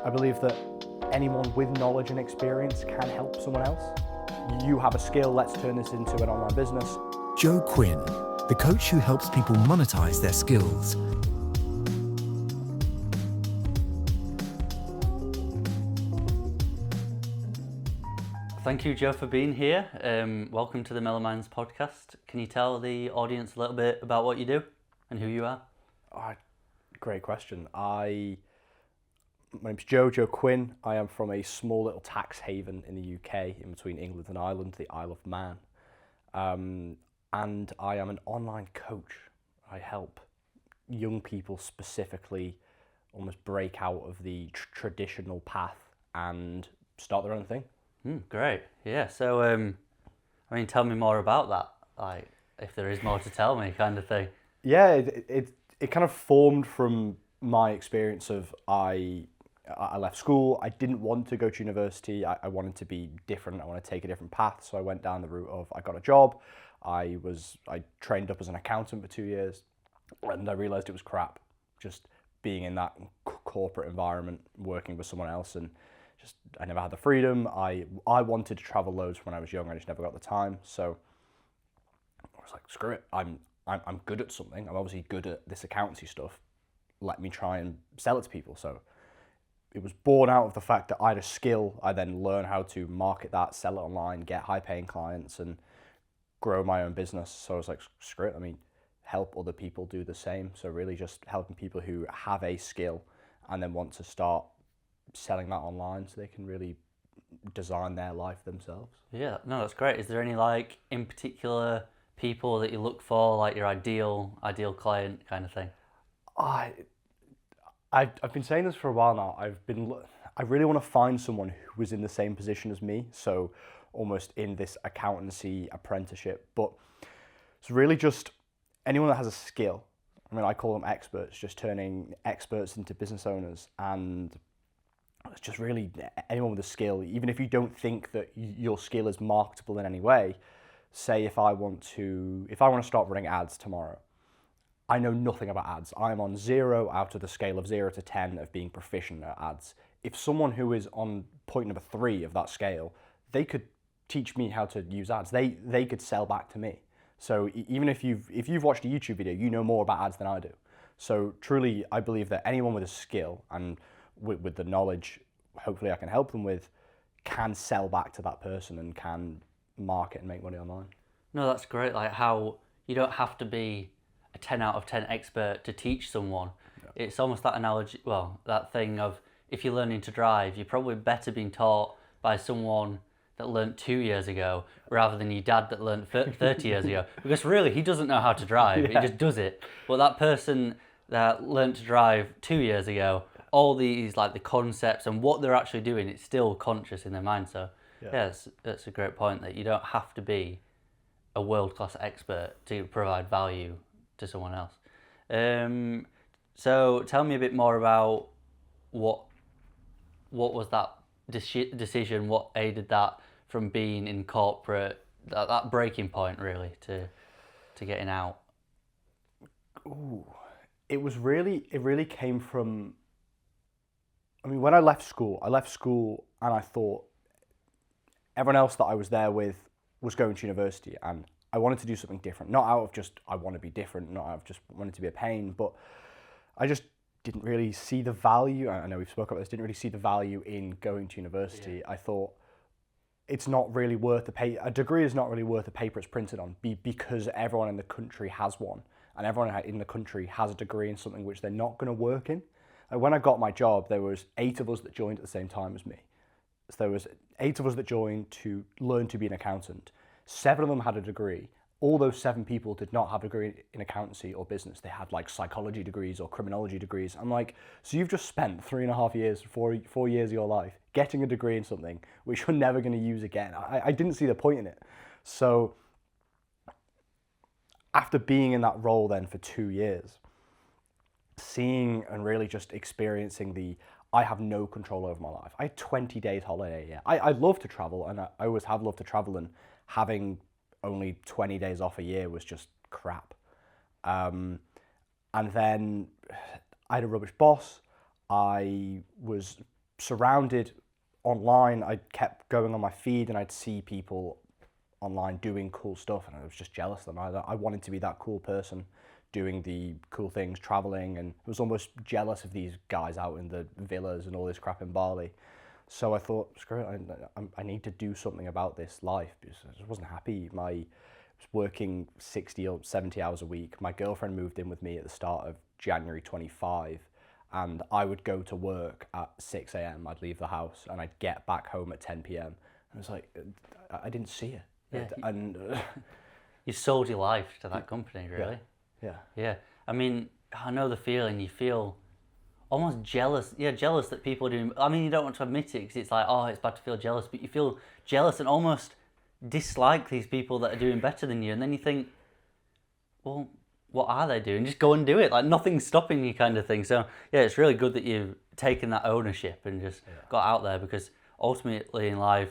I believe that anyone with knowledge and experience can help someone else. You have a skill, let's turn this into an online business. Joe Quinn, the coach who helps people monetize their skills. Thank you, Joe, for being here. Welcome to the Mellor Minds podcast. Can you tell the audience a little bit about what you do and who you are? Great question. My name's Joe Quinn. I am from a small little tax haven in the UK, in between England and Ireland, the Isle of Man. And I am an online coach. I help young people specifically almost break out of the traditional path and start their own thing. Great. Yeah. So, tell me more about that. Like, if there is more to tell me, kind of thing. Yeah, it kind of formed from my experience of I left school. I didn't want to go to university. I wanted to be different. I wanted to take a different path. So I went down the route of I got a job. I trained up as an accountant for 2 years, and I realized it was crap. Just being in that corporate environment, working with someone else, and I never had the freedom. I wanted to travel loads when I was young. I just never got the time. So I was like, screw it. I'm good at something. I'm obviously good at this accountancy stuff. Let me try and sell it to people. So it was born out of the fact that I had a skill. I then learned how to market that, sell it online, get high-paying clients, and grow my own business. So I was like, screw it. Help other people do the same. So really just helping people who have a skill and then want to start selling that online so they can really design their life themselves. Yeah, no, that's great. Is there any in particular people that you look for, like your ideal client kind of thing? I've been saying this for a while now. I really want to find someone who was in the same position as me, so almost in this accountancy apprenticeship. But it's really just anyone that has a skill. I call them experts, just turning experts into business owners, and it's just really anyone with a skill. Even if you don't think that your skill is marketable in any way, say if I want to start running ads tomorrow, I know nothing about ads. I'm on 0 out of the scale of 0 to 10 of being proficient at ads. If someone who is on point number 3 of that scale, they could teach me how to use ads. They could sell back to me. So even if you've watched a YouTube video, you know more about ads than I do. So truly, I believe that anyone with a skill and with the knowledge, hopefully I can help them with, can sell back to that person and can market and make money online. No, that's great. Like how you don't have to be a 10 out of 10 expert to teach someone. Yeah. It's almost that analogy, that thing of if you're learning to drive, you're probably better being taught by someone that learnt 2 years ago rather than your dad that learnt 30 years ago. Because really, he doesn't know how to drive. Yeah. He just does it. But that person that learnt to drive 2 years ago, all these the concepts and what they're actually doing, it's still conscious in their mind. So that's a great point, that you don't have to be a world-class expert to provide value to someone else. So tell me a bit more about what was that decision, what aided that from being in corporate, that breaking point really to getting out? It really came from, when I left school and I thought everyone else that I was there with was going to university, and I wanted to do something different. Not out of just, I want to be different, not out of just wanting to be a pain, but I just didn't really see the value. I know we've spoken about this, didn't really see the value in going to university. Yeah. I thought it's not really worth a degree is not really worth the paper it's printed on, because everyone in the country has one, and everyone in the country has a degree in something which they're not going to work in. When I got my job, there was 8 of us that joined at the same time as me. So there was 8 of us that joined to learn to be an accountant. 7 of them had a degree. All those 7 people did not have a degree in accountancy or business. They had psychology degrees or criminology degrees. I'm like, so you've just spent 3.5 years, 4 years of your life getting a degree in something which you're never going to use again. I didn't see the point in it. So after being in that role then for 2 years, seeing and really just experiencing I have no control over my life. I had 20 days holiday a year. I love to travel, and I always have loved to travel, and having only 20 days off a year was just crap. And then I had a rubbish boss. I was surrounded online. I kept going on my feed and I'd see people online doing cool stuff, and I was just jealous of them. I wanted to be that cool person doing the cool things, traveling, and I was almost jealous of these guys out in the villas and all this crap in Bali. So I thought, screw it, I need to do something about this life, because I just wasn't happy. I was working 60 or 70 hours a week. My girlfriend moved in with me at the start of January 25, and I would go to work at 6 a.m. I'd leave the house and I'd get back home at 10 p.m. And it was like, I didn't see it. Yeah, And you sold your life to that company, really. yeah. Yeah. I mean, I know the feeling. You feel almost jealous. Yeah, jealous that people are doing. I mean, you don't want to admit it because it's like, oh, it's bad to feel jealous, but you feel jealous and almost dislike these people that are doing better than you. And then you think, well, what are they doing? Just go and do it. Like, nothing's stopping you, kind of thing. So yeah, it's really good that you've taken that ownership and just got out there, because ultimately in life,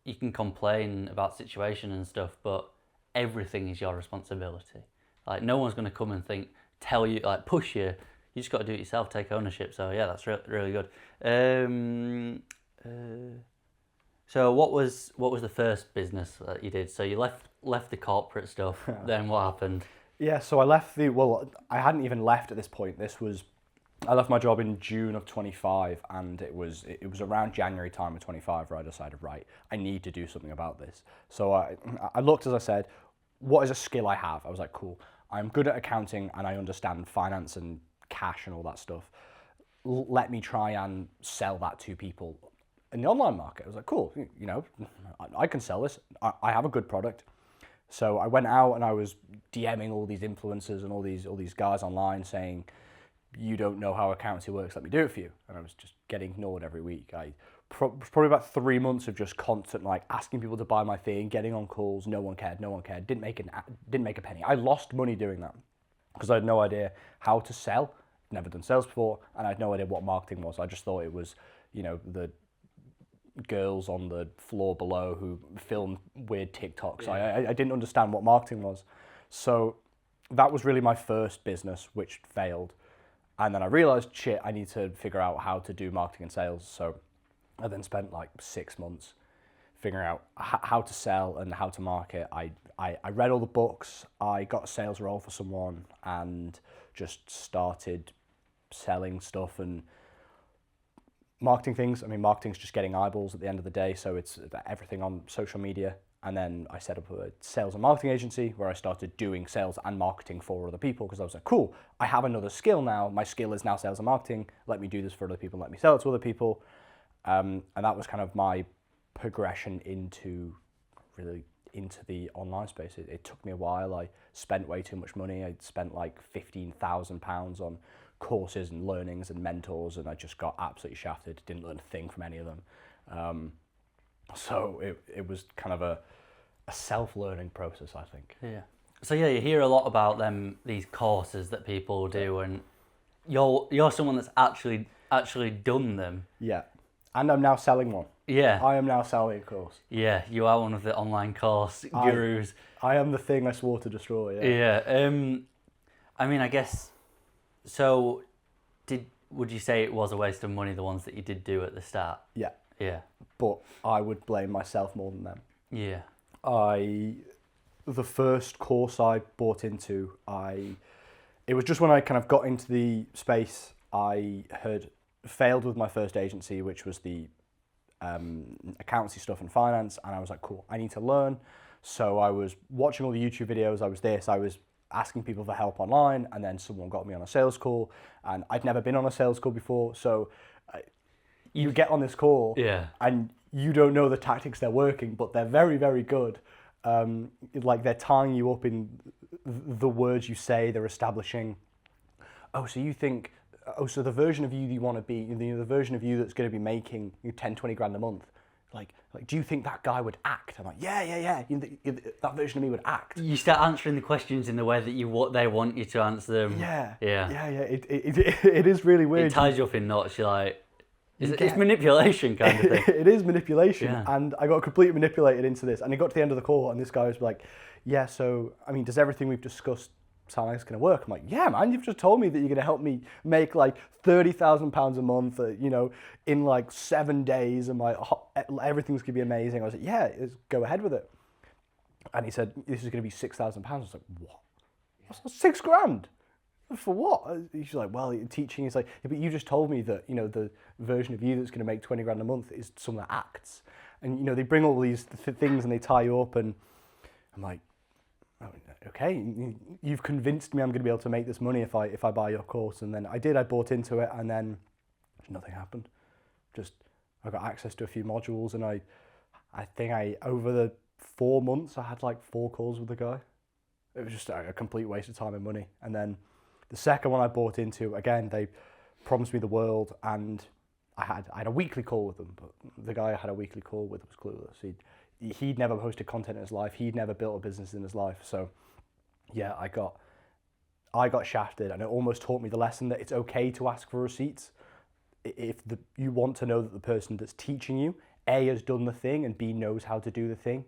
you can complain about situation and stuff, but everything is your responsibility. Like, no one's going to come and tell you, like, push you. You just got to do it yourself, take ownership. So yeah, that's really good. So what was the first business that you did? So you left the corporate stuff. Then what happened? Yeah, so I left I hadn't even left at this point. I left my job in June of 25, and it was around January time of 25 where I decided, right, I need to do something about this. So I looked, as I said, what is a skill I have? I was like, cool, I'm good at accounting and I understand finance and cash and all that stuff. Let me try and sell that to people in the online market. I was like, cool, I can sell this. I have a good product. So I went out and I was DMing all these influencers and all these guys online saying, you don't know how accounting works, let me do it for you. And I was just getting ignored every week. Probably about 3 months of just constant asking people to buy my thing, getting on calls. No one cared. Didn't make a penny. I lost money doing that because I had no idea how to sell. Never done sales before, and I had no idea what marketing was. I just thought it was, the girls on the floor below who filmed weird TikToks. Yeah. I didn't understand what marketing was. So that was really my first business, which failed. And then I realized, shit, I need to figure out how to do marketing and sales. So I then spent 6 months figuring out how to sell and how to market. I read all the books. I got a sales role for someone and just started selling stuff and marketing things. I mean, marketing's just getting eyeballs at the end of the day. So it's everything on social media. And then I set up a sales and marketing agency where I started doing sales and marketing for other people, because I was like, cool, I have another skill now. My skill is now sales and marketing. Let me do this for other people. Let me sell it to other people. And that was kind of my progression into the online space. It took me a while. I spent way too much money. I spent £15,000 on courses and learnings and mentors, and I just got absolutely shafted. Didn't learn a thing from any of them. So it was kind of a self-learning process, I think. Yeah. So yeah, you hear a lot about these courses that people do, and you're someone that's actually done them. Yeah. And I'm now selling one. Yeah. I am now selling a course. Yeah, you are one of the online course gurus. I am the thing I swore to destroy. Yeah. Yeah. I mean, I guess. So, would you say it was a waste of money, the ones that you did do at the start? Yeah. Yeah. But I would blame myself more than them. Yeah. The first course I bought into, it was just when I kind of got into the space, I had failed with my first agency, which was the accountancy stuff and finance, and I was like, cool, I need to learn. So I was watching all the YouTube videos, I was asking people for help online, and then someone got me on a sales call, and I'd never been on a sales call before, so you get on this call, and you don't know the tactics they're working, but they're very, very good. They're tying you up in the words you say, they're establishing, so the version of you want to be, the version of you that's going to be making 10, 20 grand a month, like, do you think that guy would act? I'm like, yeah. That version of me would act. You start answering the questions in the way that they want you to answer them. Yeah. It is really weird. It ties you up in knots. You're like, it's manipulation kind of thing. It is manipulation, and I got completely manipulated into this. And it got to the end of the call, and this guy was like, yeah, so, I mean, does everything we've discussed sound like it's going to work. I'm like, yeah, man, you've just told me that you're going to help me make like £30,000 a month, in like 7 days, and everything's going to be amazing. I was like, yeah, go ahead with it. And he said, this is going to be £6,000. I was like, what? That's £6,000. For what? He's like, well, teaching. He's like, yeah, but you just told me that, the version of you that's going to make 20 grand a month is someone that acts. And, they bring all these things and they tie you up, and I'm like, oh, okay, you've convinced me I'm going to be able to make this money if I buy your course. And then I did. I bought into it, and then nothing happened. I got access to a few modules, and I think over the 4 months I had like 4 calls with the guy. It was just a complete waste of time and money. And then the second one I bought into, again, they promised me the world, and I had a weekly call with them, but the guy I had a weekly call with was clueless. He'd never posted content in his life. He'd never built a business in his life. So yeah, I got shafted, and it almost taught me the lesson that it's okay to ask for receipts if you want to know that the person that's teaching you, A, has done the thing, and B, knows how to do the thing.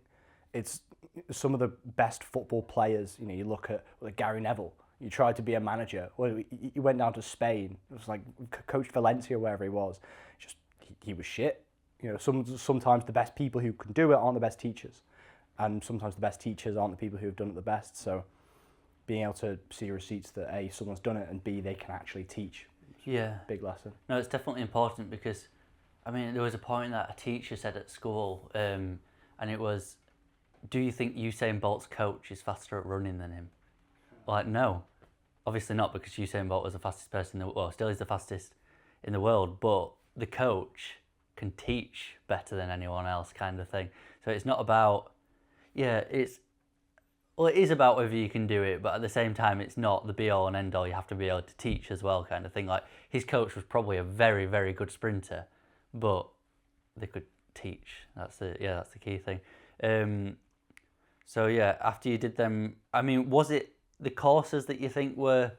It's some of the best football players. You look at Gary Neville. He tried to be a manager. Well, he went down to Spain. It was like coached Valencia, wherever he was. He was shit. Sometimes the best people who can do it aren't the best teachers, and sometimes the best teachers aren't the people who have done it the best. So being able to see receipts that A, someone's done it, and B, they can actually teach. Yeah. Big lesson. No, it's definitely important, because, there was a point that a teacher said at school, and it was, do you think Usain Bolt's coach is faster at running than him? Like, no. Obviously not, because Usain Bolt was the fastest person, still is the fastest in the world, but the coach can teach better than anyone else, kind of thing. So it's not about, it is about whether you can do it, but at the same time, it's not the be all and end all. You have to be able to teach as well, kind of thing. Like, his coach was probably a very, very good sprinter, but they could teach. That's the key thing. So yeah, after you did them, was it the courses that you think were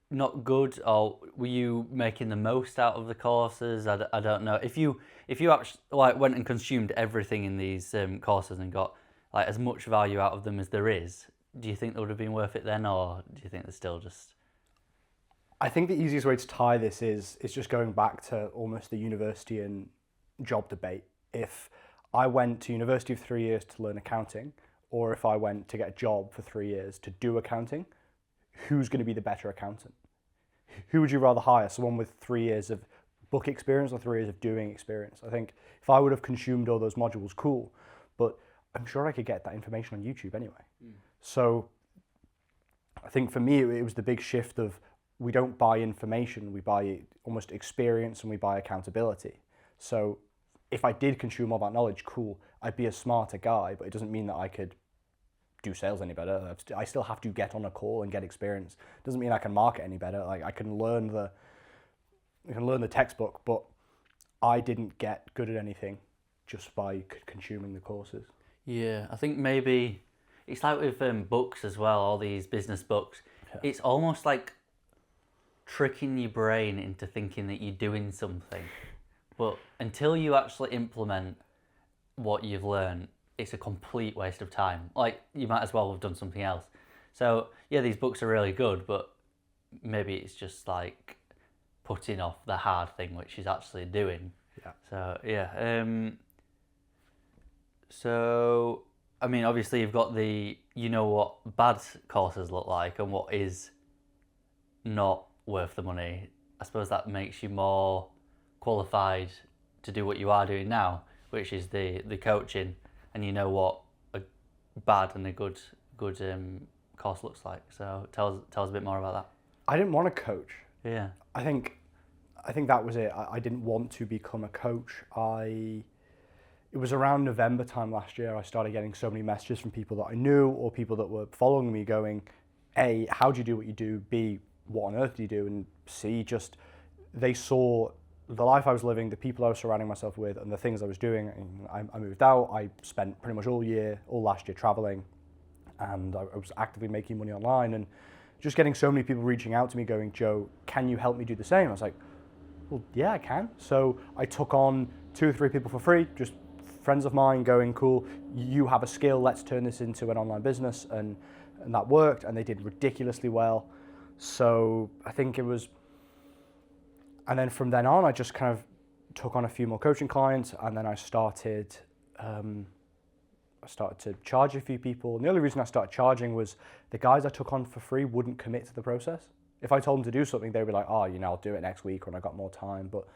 not good, or were you making the most out of the courses? I don't know. If you actually went and consumed everything in these courses and got as much value out of them as there is, do you think they would have been worth it then, or do you think they're still just? I think the easiest way to tie this is just going back to almost the university and job debate. If I went to university for 3 years to learn accounting, or if I went to get a job for 3 years to do accounting, who's going to be the better accountant? Who would you rather hire? Someone with 3 years of book experience or 3 years of doing experience? I think if I would have consumed all those modules, cool, but I'm sure I could get that information on YouTube anyway. So I think for me, it was the big shift of, we don't buy information, we buy almost experience, and we buy accountability. So if I did consume all that knowledge, cool, I'd be a smarter guy, but it doesn't mean that I could do sales any better. I still have to get on a call and get experience. Doesn't mean I can market any better. Like, I can learn the textbook, but I didn't get good at anything just by consuming the courses. Yeah, I think maybe it's like with books as well, all these business books. Yeah. It's almost like tricking your brain into thinking that you're doing something. But until you actually implement what you've learned, it's a complete waste of time. Like, you might as well have done something else. So yeah, these books are really good, but maybe it's just like putting off the hard thing, which is actually doing. Yeah. So yeah. So obviously you've got what bad courses look like and what is not worth the money. I suppose that makes you more qualified to do what you are doing now, which is the coaching, and you know what a bad and a good course looks like. So tell us a bit more about that. I didn't want to coach. Yeah. I think that was it. I didn't want to become a coach. It was around November time last year, I started getting so many messages from people that I knew, or people that were following me going, A, how do you do what you do? B, what on earth do you do? And C, just they saw the life I was living, the people I was surrounding myself with, and the things I was doing. And I moved out. I spent pretty much all last year traveling, and I was actively making money online, and just getting so many people reaching out to me going, Joe, can you help me do the same? I was like, well, yeah, I can. So I took on 2 or 3 people for free, just friends of mine going, cool, you have a skill, let's turn this into an online business. And and that worked, and they did ridiculously well. So I think it was, and then from then on, I just kind of took on a few more coaching clients, and then I started to charge a few people. And the only reason I started charging was the guys I took on for free wouldn't commit to the process. If I told them to do something, they'd be like, oh, I'll do it next week when I got more time. But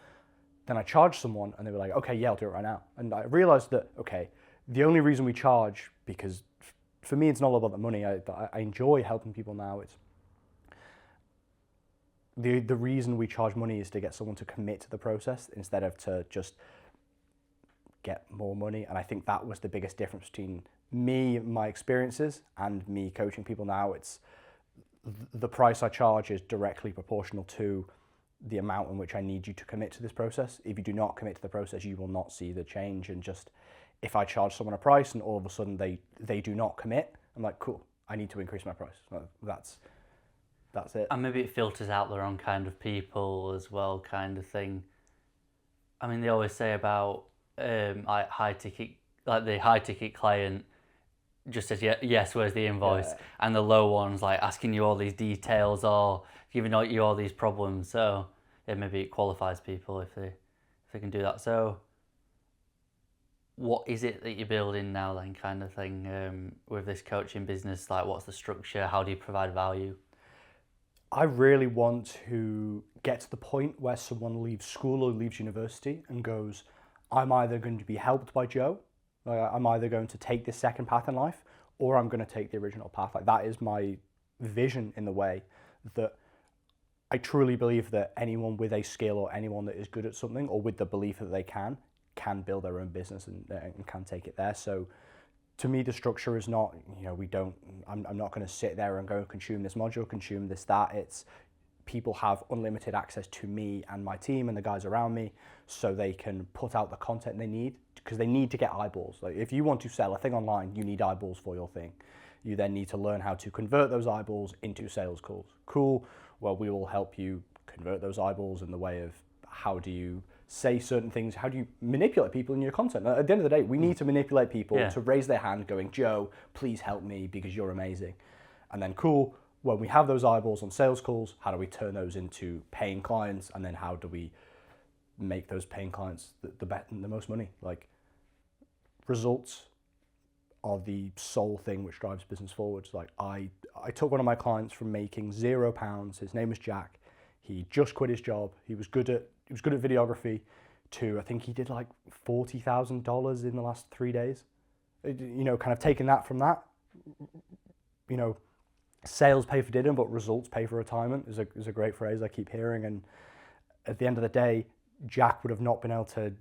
then I charged someone and they were like, okay, yeah, I'll do it right now. And I realized that, okay, the only reason we charge, because for me, it's not all about the money. I enjoy helping people now. It's the reason we charge money is to get someone to commit to the process instead of to just get more money. And I think that was the biggest difference between me, my experiences, and me coaching people now. It's the price I charge is directly proportional to the amount in which I need you to commit to this process. If you do not commit to the process, you will not see the change. And just, if I charge someone a price and all of a sudden they do not commit, I'm like, cool, I need to increase my price. That's it. And maybe it filters out the wrong kind of people as well, kind of thing. I mean, they always say about like the high ticket client just says yes, where's the invoice, and the low ones like asking you all these details or giving you all these problems. So yeah, maybe it qualifies people if they can do that. So what is it that you're building now then, kind of thing, with this coaching business? Like, what's the structure? How do you provide value? I really want to get to the point where someone leaves school or leaves university and goes, I'm either going to be helped by Joe, I'm either going to take this second path in life, or I'm going to take the original path. Like, that is my vision, in the way that I truly believe that anyone with a skill or anyone that is good at something, or with the belief that they can build their own business and can take it there. So to me, the structure is not, I'm not going to sit there and go consume this module, consume this, that. It's people have unlimited access to me and my team and the guys around me, so they can put out the content they need, because they need to get eyeballs. Like, if you want to sell a thing online, you need eyeballs for your thing. You then need to learn how to convert those eyeballs into sales calls. Cool. Well, we will help you convert those eyeballs in the way of how do you say certain things, how do you manipulate people in your content. At the end of the day, we need to manipulate people to raise their hand going, Joe, please help me because you're amazing. And then cool, when we have those eyeballs on sales calls, how do we turn those into paying clients? And then how do we make those paying clients the most money? Like, results are the sole thing which drives business forwards. Like, I took one of my clients from making £0. His name was Jack. He just quit his job. He was good at videography, to I think he did like $40,000 in the last 3 days. Kind of taking that from that, sales pay for dinner, but results pay for retirement is a great phrase I keep hearing. And at the end of the day, Jack would have not been able to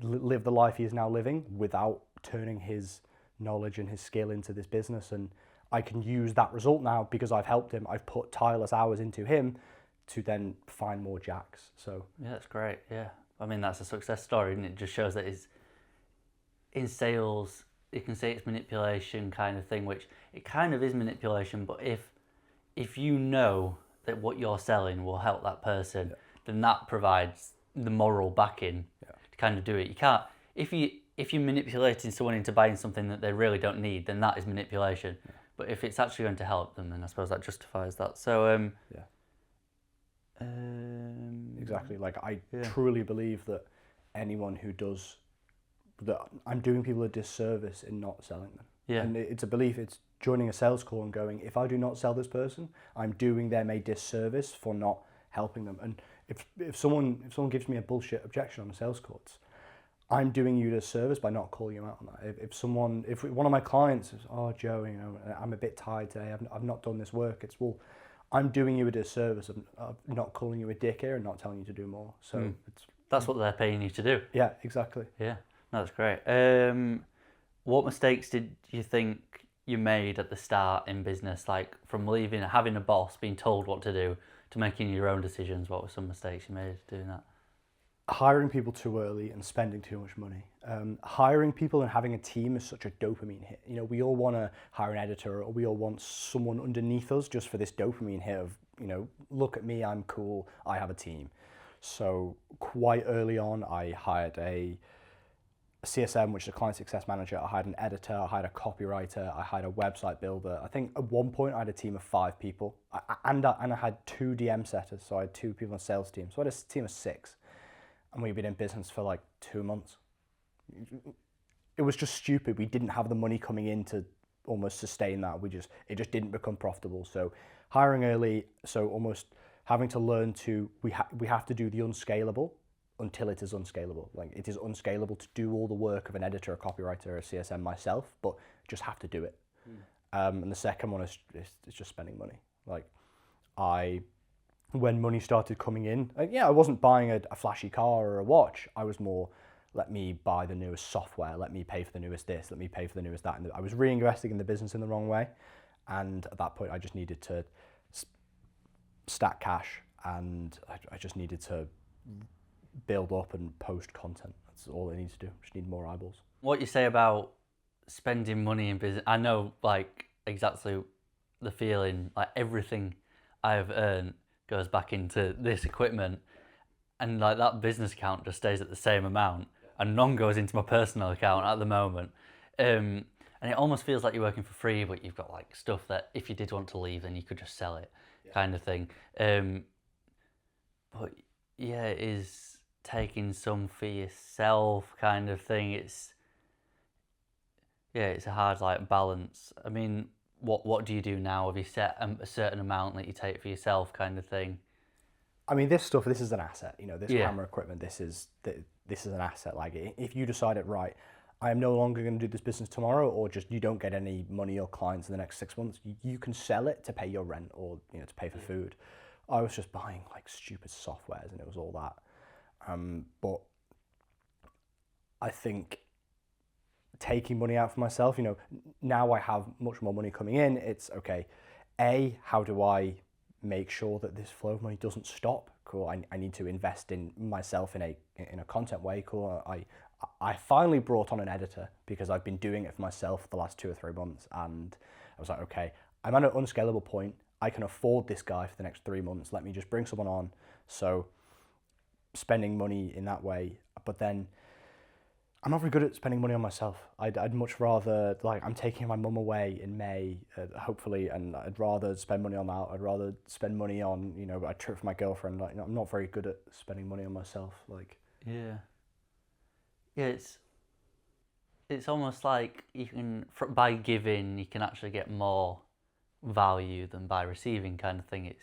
live the life he is now living without turning his knowledge and his skill into this business. And I can use that result now because I've helped him. I've put tireless hours into him to then find more Jacks. So yeah, that's great. Yeah, I mean, that's a success story, and it just shows that in sales, you can say it's manipulation kind of thing, which it kind of is manipulation. But if you know that what you're selling will help that person, then that provides the moral backing to kind of do it. You can't, if you're manipulating someone into buying something that they really don't need, then that is manipulation. But if it's actually going to help them, then I suppose that justifies that. So exactly. Like, I truly believe that anyone who does that, I'm doing people a disservice in not selling them. Yeah. And it's a belief. It's joining a sales call and going, if I do not sell this person, I'm doing them a disservice for not helping them. And if someone gives me a bullshit objection on a sales call, I'm doing you a disservice by not calling you out on that. If one of my clients says, oh, Joe, I'm a bit tired today, I've not done this work, it's, well, I'm doing you a disservice of not calling you a dick here and not telling you to do more. So that's what they're paying you to do. Yeah, exactly. Yeah, no, that's great. What mistakes did you think you made at the start in business, like from leaving, having a boss, being told what to do, to making your own decisions? What were some mistakes you made doing that? Hiring people too early and spending too much money. Hiring people and having a team is such a dopamine hit. We all want to hire an editor, or we all want someone underneath us just for this dopamine hit of, look at me, I'm cool, I have a team. So quite early on, I hired a CSM, which is a client success manager. I hired an editor. I hired a copywriter. I hired a website builder. I think at one point I had a team of 5 people, and I had 2 DM setters. So I had 2 people on the sales team. So I had a team of 6, and we've been in business for like 2 months. It was just stupid. We didn't have the money coming in to almost sustain that. It just didn't become profitable. So hiring early, so almost having to learn to, we have to do the unscalable until it is unscalable. Like, it is unscalable to do all the work of an editor, a copywriter, a CSM myself, but just have to do it. And the second one is just spending money. Like, when money started coming in, I wasn't buying a flashy car or a watch. I was more, let me buy the newest software, let me pay for the newest this, let me pay for the newest that. And I was reinvesting in the business in the wrong way. And at that point, I just needed to stack cash, and I just needed to build up and post content. That's all I need to do. Just need more eyeballs. What you say about spending money in business, I know like exactly the feeling. Like, everything I have earned goes back into this equipment, and like that business account just stays at the same amount, and none goes into my personal account at the moment. And it almost feels like you're working for free, but you've got like stuff that if you did want to leave, then you could just sell it, kind of thing. But yeah, it is taking some for yourself, kind of thing. It's a hard like balance. I mean, what do you do now? Have you set a certain amount that you take for yourself, kind of thing? I mean, this is an asset. This camera equipment, this is an asset. Like, if you decide it, right, I am no longer going to do this business tomorrow, or just you don't get any money or clients in the next 6 months, you can sell it to pay your rent, or to pay for food. I was just buying like stupid softwares, and it was all that. But I think taking money out for myself, now I have much more money coming in. It's okay. How do I make sure that this flow of money doesn't stop? Cool. I need to invest in myself in a content way. Cool. I finally brought on an editor because I've been doing it for myself the last 2 or 3 months, and I was like, okay, I'm at an unscalable point. I can afford this guy for the next 3 months. Let me just bring someone on. So spending money in that way, but then I'm not very good at spending money on myself. I'd much rather, like, I'm taking my mum away in May, hopefully, and I'd rather spend money on that. I'd rather spend money on, a trip for my girlfriend. Like, I'm not very good at spending money on myself. Like, yeah, it's almost like you can, by giving, you can actually get more value than by receiving, kind of thing.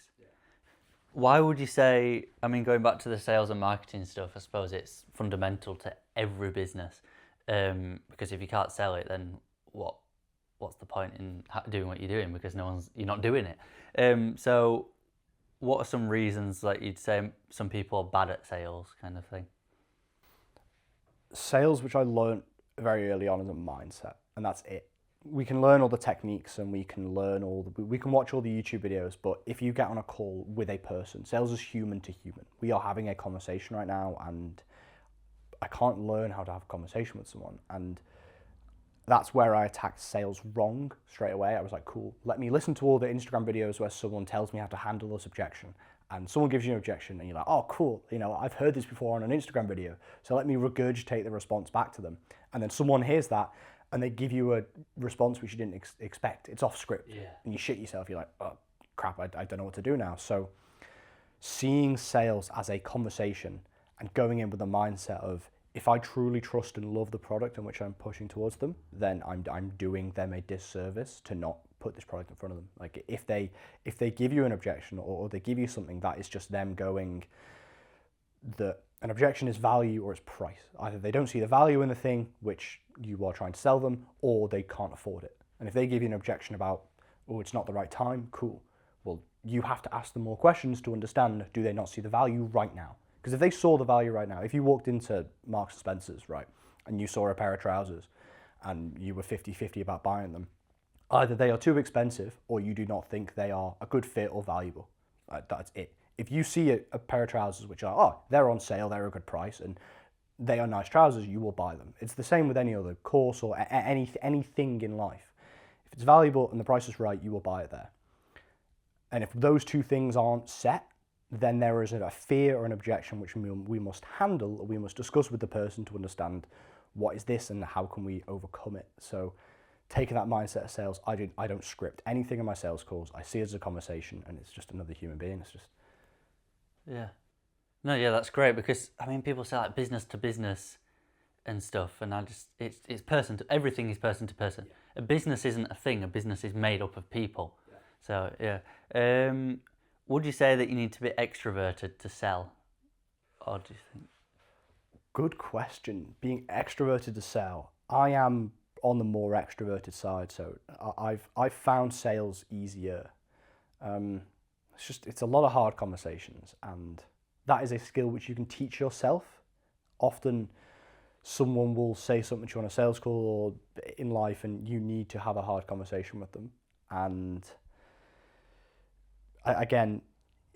Why would you say, I mean, going back to the sales and marketing stuff, I suppose it's fundamental to every business, because if you can't sell it, then what's the point in doing what you're doing, because you're not doing it. So what are some reasons that you'd say some people are bad at sales, kind of thing? Sales, which I learned very early on, is a mindset, and that's it. We can learn all the techniques, and we can watch all the YouTube videos, but if you get on a call with a person, sales is human to human. We are having a conversation right now, and I can't learn how to have a conversation with someone. And that's where I attacked sales wrong straight away. I was like, cool, let me listen to all the Instagram videos where someone tells me how to handle this objection. And someone gives you an objection, and you're like, oh, cool, I've heard this before on an Instagram video, so let me regurgitate the response back to them. And then someone hears that, and they give you a response which you didn't expect. It's off script, and you shit yourself. You're like, oh, crap, I don't know what to do now. So seeing sales as a conversation and going in with a mindset of, if I truly trust and love the product in which I'm pushing towards them, then I'm doing them a disservice to not put this product in front of them. Like, if they give you an objection, or they give you something that is just them going, that an objection is value or it's price. Either they don't see the value in the thing which you are trying to sell them, or they can't afford it. And if they give you an objection about, oh, it's not the right time, cool. Well, you have to ask them more questions to understand, do they not see the value right now? Because if they saw the value right now, if you walked into Marks & Spencer's, right, and you saw a pair of trousers and you were 50-50 about buying them, either they are too expensive or you do not think they are a good fit or valuable. That's it. If you see a pair of trousers which are, oh, they're on sale, they're a good price, and they are nice trousers, you will buy them. It's the same with any other course or anything in life. If it's valuable and the price is right, you will buy it there. And if those two things aren't set, then there is a fear or an objection which we must handle, or we must discuss with the person to understand what is this and how can we overcome it? So taking that mindset of sales, I don't script anything in my sales calls. I see it as a conversation, and it's just another human being. It's just Yeah. No, yeah, that's great, because I mean, people say like business to business and stuff, and it's person to everything is person to person. Yeah. A business isn't a thing. A business is made up of people. Yeah. So yeah. Would you say that you need to be extroverted to sell, or do you think? good question. Being extroverted to sell, I am on the more extroverted side, so I've found sales easier. It's a lot of hard conversations, and that is a skill which you can teach yourself. Often someone will say something to you on a sales call or in life, and you need to have a hard conversation with them. And again,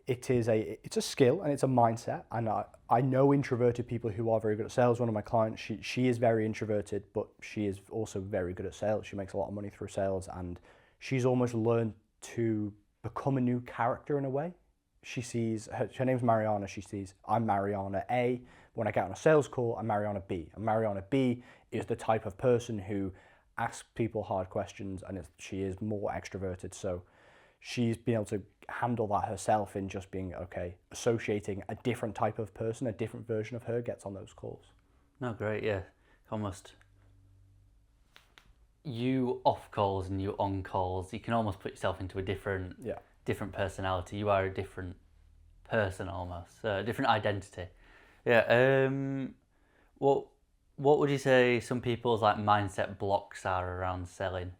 it's a skill and it's a mindset. And I know introverted people who are very good at sales. One of my clients, she is very introverted, but she is also very good at sales. She makes a lot of money through sales, and she's almost learned to become a new character in a way. She sees, her name's Mariana, she sees, I'm Mariana A. When I get on a sales call, I'm Mariana B. And Mariana B is the type of person who asks people hard questions, and she is more extroverted. So she's been able to handle that herself in just being, okay, associating a different type of person, a different version of her gets on those calls. No, great, yeah. Almost you off calls and you on calls, you can almost put yourself into a different personality. You are a different person almost, a different identity. Yeah. What would you say some people's like mindset blocks are around selling?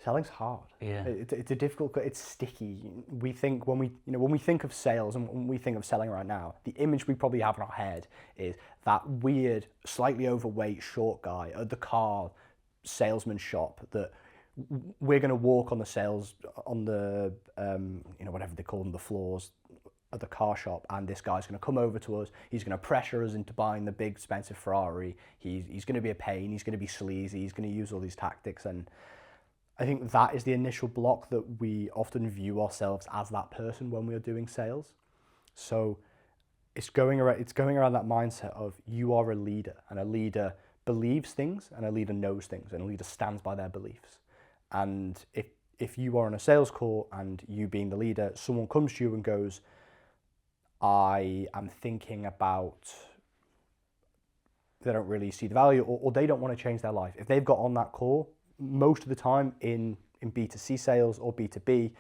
Selling's hard. Yeah. It's a difficult. It's sticky. We think when we think of sales and when we think of selling right now, the image we probably have in our head is that weird, slightly overweight, short guy at the car salesman shop that we're going to walk on the whatever they call them, the floors at the car shop, and this guy's going to come over to us. He's going to pressure us into buying the big expensive Ferrari. He's going to be a pain. He's going to be sleazy. He's going to use all these tactics, and I think that is the initial block, that we often view ourselves as that person when we are doing sales. So it's going around that mindset of you are a leader, and a leader believes things, and a leader knows things, and a leader stands by their beliefs. And if you are on a sales call and you being the leader, someone comes to you and goes, I am thinking about, they don't really see the value, or they don't want to change their life. If they've got on that call, most of the time in B2C sales or B2B,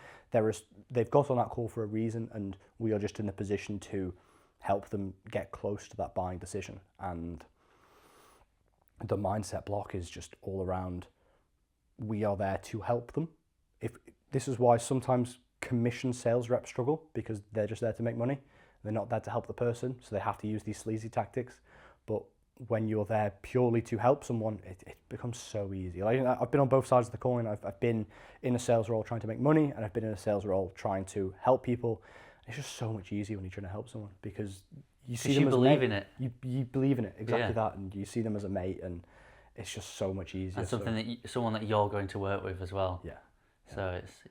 they've got on that call for a reason, and we are just in a position to help them get close to that buying decision. And the mindset block is just all around, we are there to help them. This is why sometimes commission sales reps struggle, because they're just there to make money. They're not there to help the person, so they have to use these sleazy tactics. But when you're there purely to help someone, it becomes so easy. Like, I've been on both sides of the coin. I've been in a sales role trying to make money, and I've been in a sales role trying to help people. It's just so much easier when you're trying to help someone, because you see them as a mate. You believe in it. You believe in it, exactly that, and you see them as a mate, and it's just so much easier. And something someone that you're going to work with as well. Yeah. So it's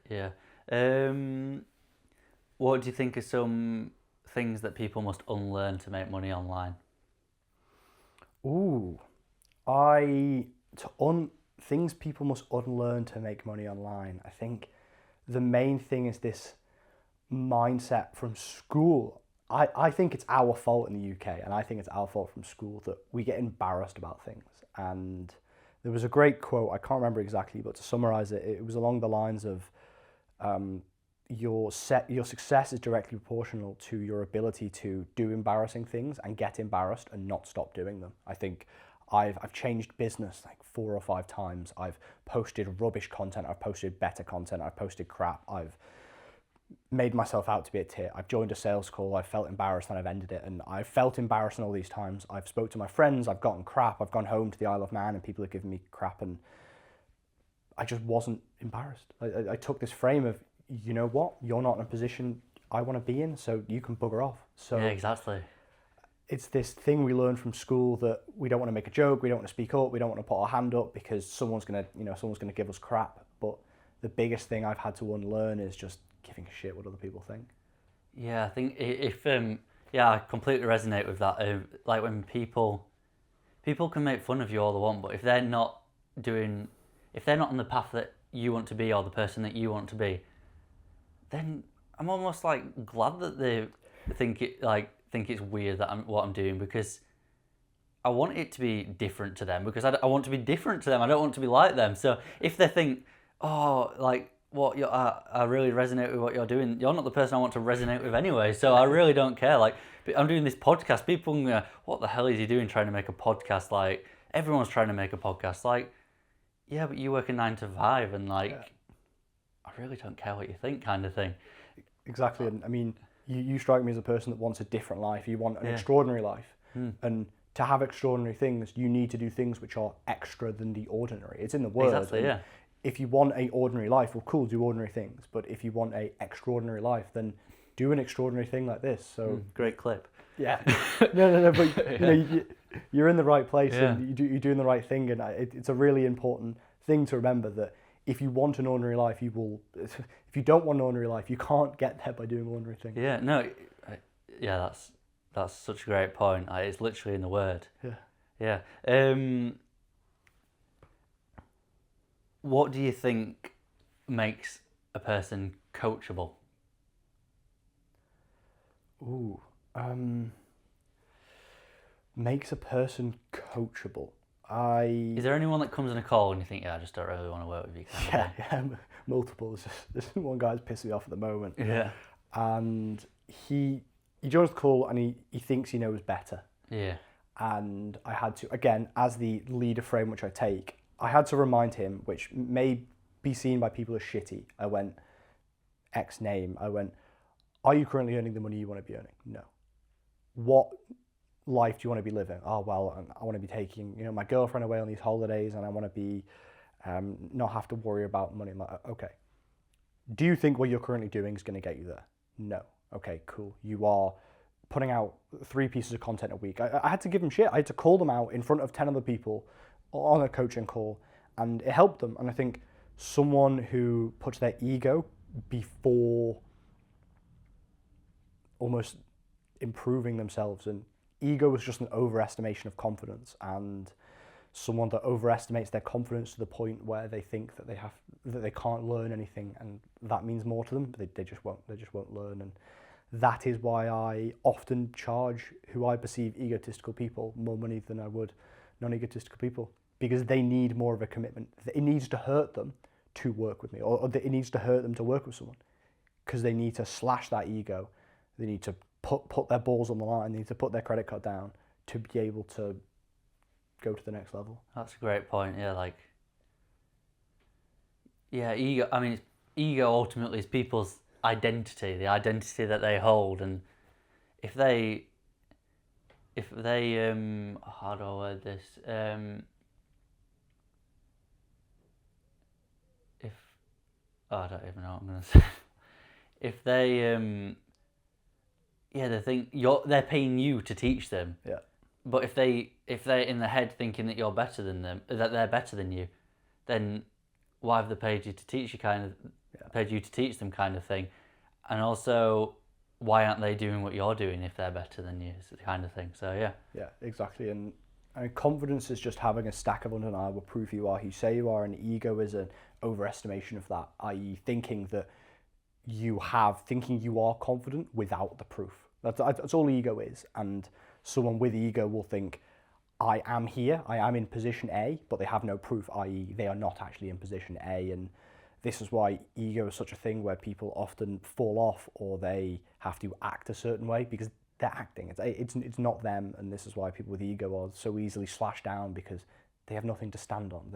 what do you think are some things that people must unlearn to make money online? Things people must unlearn to make money online. I think the main thing is this mindset from school. I think it's our fault in the UK, and I think it's our fault from school that we get embarrassed about things. And there was a great quote, I can't remember exactly, but to summarize it, it was along the lines of your success is directly proportional to your ability to do embarrassing things and get embarrassed and not stop doing them. I think I've changed business like 4 or 5 times. I've posted rubbish content, I've posted better content, I've posted crap, I've made myself out to be a tit. I've joined a sales call, I've felt embarrassed and I've ended it, and I've felt embarrassed in all these times. I've spoke to my friends, I've gotten crap, I've gone home to the Isle of Man and people have given me crap, and I just wasn't embarrassed. I took this frame of, you know what, you're not in a position I want to be in, so you can bugger off. So yeah, exactly. It's this thing we learn from school that we don't want to make a joke, we don't want to speak up, we don't want to put our hand up because someone's gonna give us crap. But the biggest thing I've had to unlearn is just giving a shit what other people think. Yeah, I think if I completely resonate with that. Like when people people can make fun of you all they want, but if they're not on the path that you want to be or the person that you want to be, then I'm almost like glad that they think it's weird that what I'm doing, because I want it to be different to them, because I want to be different to them. I don't want to be like them. So if they think, oh, like I really resonate with what you're doing, you're not the person I want to resonate with anyway. So I really don't care. Like, I'm doing this podcast. People can go, what the hell is he doing trying to make a podcast? Like, everyone's trying to make a podcast. Like, yeah, but you work a 9 to 5, and like, I really don't care what you think, kind of thing. Exactly. And I mean, you strike me as a person that wants a different life. You want an extraordinary life. And to have extraordinary things, you need to do things which are extra than the ordinary. It's in the word. Exactly, yeah. If you want an ordinary life, well, cool, do ordinary things. But if you want an extraordinary life, then do an extraordinary thing like this. So great clip. Yeah. No. But you're in the right place, Yeah. and you're doing the right thing, and it's a really important thing to remember that if you want an ordinary life, you will. If you don't want an ordinary life, you can't get there by doing ordinary things. Yeah. No. Yeah. That's such a great point. It's literally in the word. Yeah. Yeah. What do you think makes a person coachable? Ooh. Makes a person coachable. Is there anyone that comes in a call and you think, yeah, I just don't really want to work with you? Yeah, multiple. There's one guy who's pissing me off at the moment. Yeah. And he joins the call and he thinks he knows better. Yeah. And I had to, again, as the leader frame which I take, I had to remind him, which may be seen by people as shitty. I went, X name. I went, are you currently earning the money you want to be earning? No. What life do you want to be living? Oh, well, I want to be taking, my girlfriend away on these holidays, and I want to be, not have to worry about money. I'm like, okay. Do you think what you're currently doing is going to get you there? No. Okay, cool. You are putting out 3 pieces of content a week. I had to give them shit. I had to call them out in front of 10 other people on a coaching call, and it helped them. And I think someone who puts their ego before almost improving themselves, and ego is just an overestimation of confidence, and someone that overestimates their confidence to the point where they think that they can't learn anything, and that means more to them, but they just won't learn. And that is why I often charge who I perceive egotistical people more money than I would non-egotistical people, because they need more of a commitment. It needs to hurt them to work with me, or it needs to hurt them to work with someone, because they need to slash that ego. They need to put their balls on the line. They need to put their credit card down to be able to go to the next level. That's a great point. Yeah, ego. I mean, ego ultimately is people's identity, the identity that they hold, and if they how do I word this? I don't even know what I'm gonna say. If they they think they're paying you to teach them. Yeah. But if they're in their head thinking that you're better than them, that they're better than you, then why have they paid you to teach you paid you to teach them, kind of thing? And also, why aren't they doing what you're doing if they're better than you? It's the kind of thing. So yeah. Yeah, exactly. And confidence is just having a stack of undeniable proof you are who you say you are, and ego is an overestimation of that, i.e. thinking you are confident without the proof. That's all ego is. And someone with ego will think, I am here, I am in position A, but they have no proof, i.e. they are not actually in position A. And this is why ego is such a thing where people often fall off, or they have to act a certain way because they're acting. It's not them, and this is why people with ego are so easily slashed down, because they have nothing to stand on.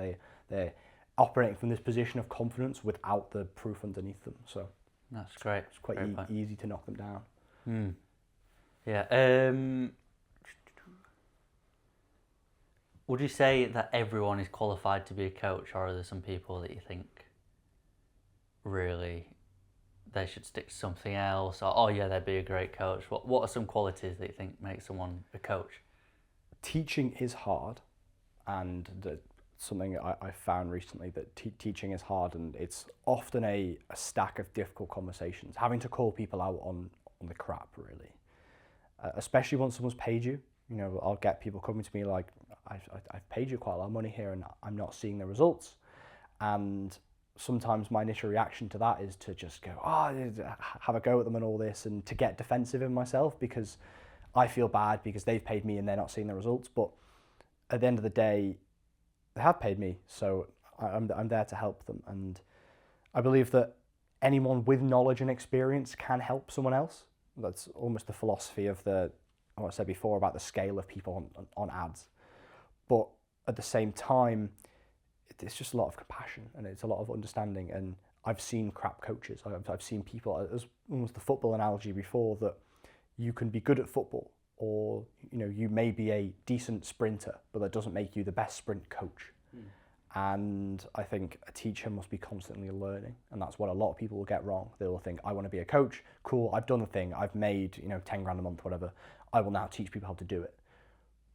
They're operating from this position of confidence without the proof underneath them. So that's great. It's quite easy to knock them down. Yeah. Would you say that everyone is qualified to be a coach, or are there some people that you think really they should stick to something else, or they'd be a great coach? What are some qualities that you think make someone a coach? Teaching is hard, and something I found recently, that teaching is hard, and it's often a stack of difficult conversations, having to call people out on the crap, really. Especially once someone's paid you. I'll get people coming to me like, I've paid you quite a lot of money here and I'm not seeing the results. And sometimes my initial reaction to that is to just go, have a go at them and all this, and to get defensive in myself because I feel bad because they've paid me and they're not seeing the results. But at the end of the day, they have paid me, so I'm there to help them. And I believe that anyone with knowledge and experience can help someone else. That's almost the philosophy of what I said before about the scale of people on ads. But at the same time, it's just a lot of compassion and it's a lot of understanding. And I've seen crap coaches. I've seen people, as almost the football analogy before, that you can be good at football, or you may be a decent sprinter, but that doesn't make you the best sprint coach. And I think a teacher must be constantly learning, and that's what a lot of people will get wrong. They will think, I want to be a coach, cool, I've done the thing, I've made 10 grand a month, whatever, I will now teach people how to do it.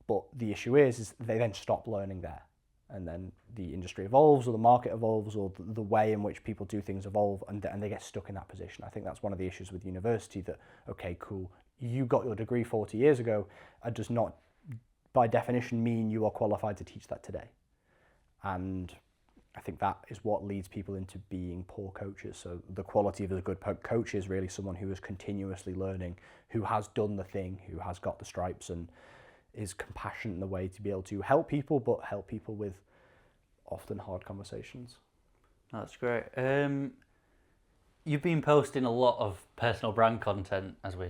But the issue is they then stop learning there, and then the industry evolves, or the market evolves, or the way in which people do things evolve, and they get stuck in that position. I think that's one of the issues with university, that, okay, cool, you got your degree 40 years ago, it does not, by definition, mean you are qualified to teach that today. And I think that is what leads people into being poor coaches. So the quality of a good coach is really someone who is continuously learning, who has done the thing, who has got the stripes, and is compassionate in the way to be able to help people, but help people with often hard conversations. That's great. You've been posting a lot of personal brand content, as we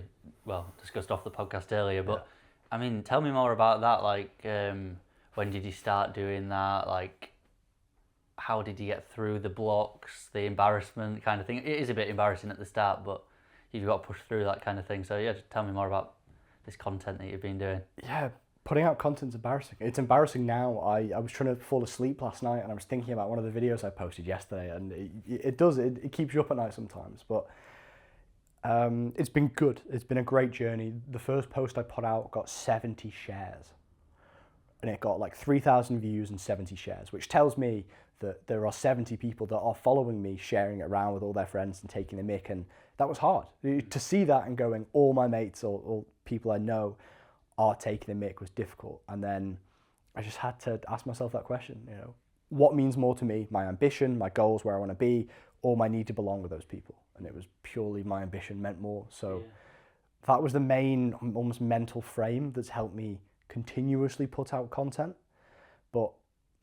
discussed off the podcast earlier. But I mean, tell me more about that. Like, when did you start doing that? Like, how did you get through the blocks, the embarrassment kind of thing? It is a bit embarrassing at the start, but you've got to push through that kind of thing. So yeah, just tell me more about this content that you've been doing. Yeah, putting out content's embarrassing. It's embarrassing now. I was trying to fall asleep last night and I was thinking about one of the videos I posted yesterday, and it keeps you up at night sometimes. But it's been good. It's been a great journey. The first post I put out got 70 shares. And it got like 3,000 views and 70 shares, which tells me that there are 70 people that are following me, sharing it around with all their friends and taking the mick. And that was hard. To see that and going, all my mates or people I know are taking the mick, was difficult. And then I just had to ask myself that question, what means more to me? My ambition, my goals, where I want to be, or my need to belong with those people? And it was purely my ambition meant more. So that was the main, almost mental frame that's helped me continuously put out content. But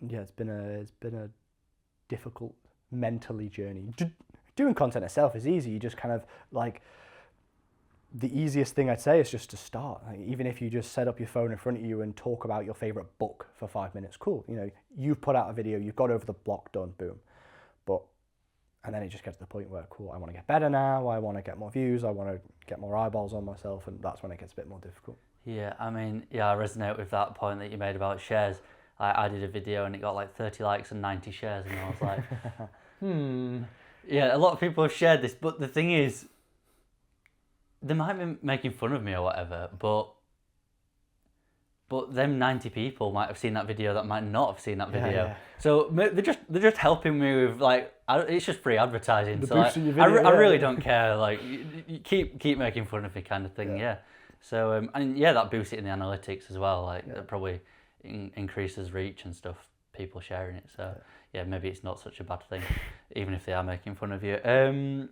yeah, it's been a difficult mentally journey. Doing content itself is easy. You just kind of like, the easiest thing I'd say is just to start. Like, even if you just set up your phone in front of you and talk about your favorite book for 5 minutes, cool. You've put out a video, you've got over the block, done, boom. And then it just gets to the point where, cool, I want to get better now, I want to get more views, I want to get more eyeballs on myself, and that's when it gets a bit more difficult. Yeah, I mean, I resonate with that point that you made about shares. I did a video and it got like 30 likes and 90 shares, and I was like, Yeah, a lot of people have shared this, but the thing is, they might be making fun of me or whatever, but them 90 people might have seen that video that might not have seen that video. Yeah. So they're just helping me with, like, it's just free advertising. The so like, video, I really don't care. Like, you keep making fun of me kind of thing. Yeah. So and that boosts it in the analytics as well. Like, it probably increases reach and stuff. People sharing it. So maybe it's not such a bad thing, even if they are making fun of you.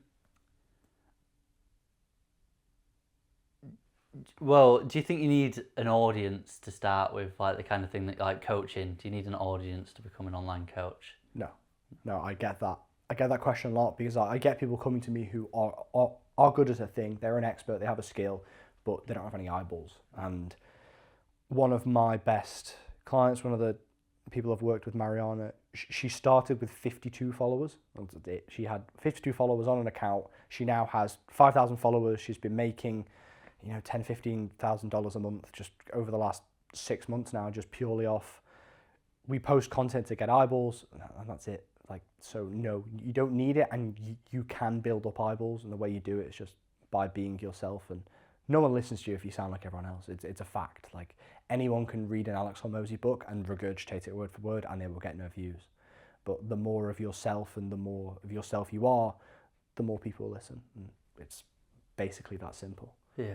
Well, do you think you need an audience to start with, like the kind of thing that, like coaching? Do you need an audience to become an online coach? No, I get that. I get that question a lot, because I get people coming to me who are good at a thing. They're an expert, they have a skill, but they don't have any eyeballs. And one of my best clients, one of the people I've worked with, Mariana, she started with 52 followers. She had 52 followers on an account. She now has 5,000 followers. She's been making $10,000-$15,000 a month just over the last 6 months now, just purely off, we post content to get eyeballs, and that's it. Like, so no, you don't need it, and you can build up eyeballs, and the way you do it is just by being yourself. And no one listens to you if you sound like everyone else. It's a fact. Like, anyone can read an Alex Hormozy book and regurgitate it word for word, and they will get no views. But the more of yourself and the more of yourself you are, the more people will listen. And it's basically that simple. Yeah.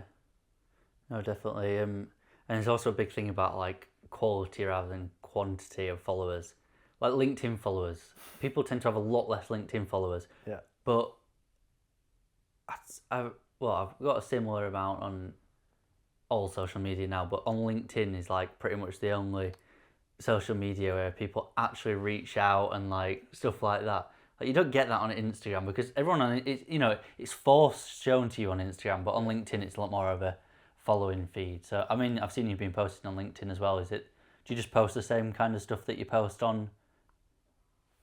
No, definitely. And there's also a big thing about, like, quality rather than quantity of followers. Like LinkedIn followers, people tend to have a lot less LinkedIn followers. Yeah. But I've got a similar amount on all social media now, but on LinkedIn is like pretty much the only social media where people actually reach out and like stuff like that. Like you don't get that on Instagram because everyone on it, it's forced shown to you on Instagram, but on LinkedIn it's a lot more of a following feed. So I mean, I've seen you've been posting on LinkedIn as well. Do you just post the same kind of stuff that you post on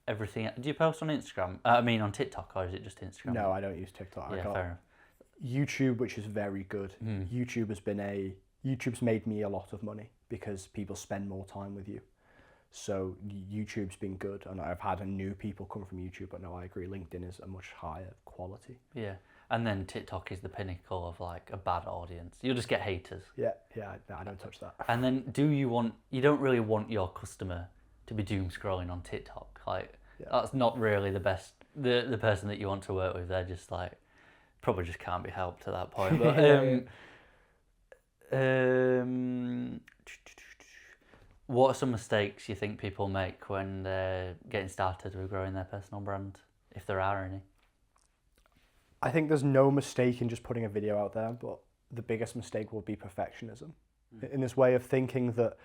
everything? Do you post on Instagram? I mean, on TikTok, or is it just Instagram? No, I don't use TikTok. Yeah, fair enough. YouTube, which is very good. YouTube's made me a lot of money because people spend more time with you. So YouTube's been good, and I've had new people come from YouTube. But no, I agree. LinkedIn is a much higher quality. Yeah, and then TikTok is the pinnacle of like a bad audience. You'll just get haters. Yeah. I don't touch that. And then, you don't really want your customer to be doom scrolling on TikTok. Like that's not really the best. The person that you want to work with, they're just like probably just can't be helped at that point. But what are some mistakes you think people make when they're getting started with growing their personal brand, if there are any? I think there's no mistake in just putting a video out there, but the biggest mistake will be perfectionism. In this way of thinking that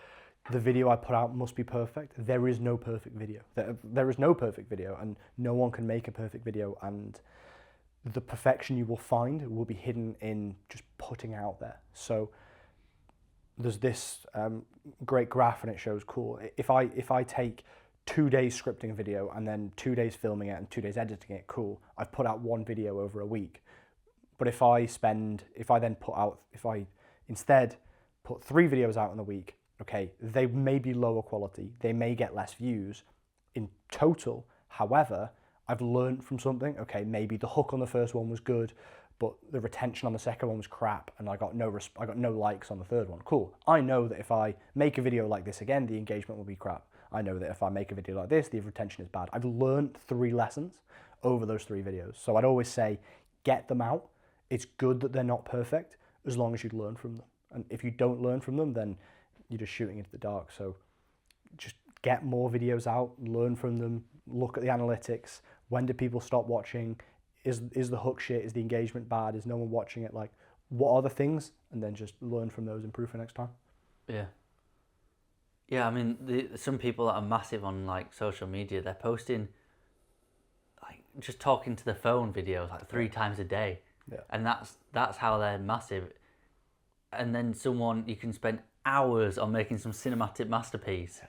the video I put out must be perfect. There is no perfect video. There is no perfect video, and no one can make a perfect video, and the perfection you will find will be hidden in just putting out there. So there's this great graph, and it shows cool. If I take 2 days scripting a video and then 2 days filming it and 2 days editing it, cool. I've put out one video over a week. But if I instead put 3 videos out in a week, okay, they may be lower quality. They may get less views in total. However, I've learned from something. Okay, maybe the hook on the first one was good, but the retention on the second one was crap, and I got no likes on the third one. Cool. I know that if I make a video like this again, the engagement will be crap. I know that if I make a video like this, the retention is bad. I've learned 3 lessons over those 3 videos. So I'd always say, get them out. It's good that they're not perfect as long as you learn from them. And if you don't learn from them, then you're just shooting into the dark. So just get more videos out, learn from them, look at the analytics. When do people stop watching? Is the hook shit? Is the engagement bad? Is no one watching it? Like, what are the things? And then just learn from those, improve for next time. Yeah. Yeah, I mean, some people that are massive on like social media, they're posting like just talking to the phone videos like 3 times a day. Yeah. And that's how they're massive. And then you can spend hours on making some cinematic masterpiece. Yeah.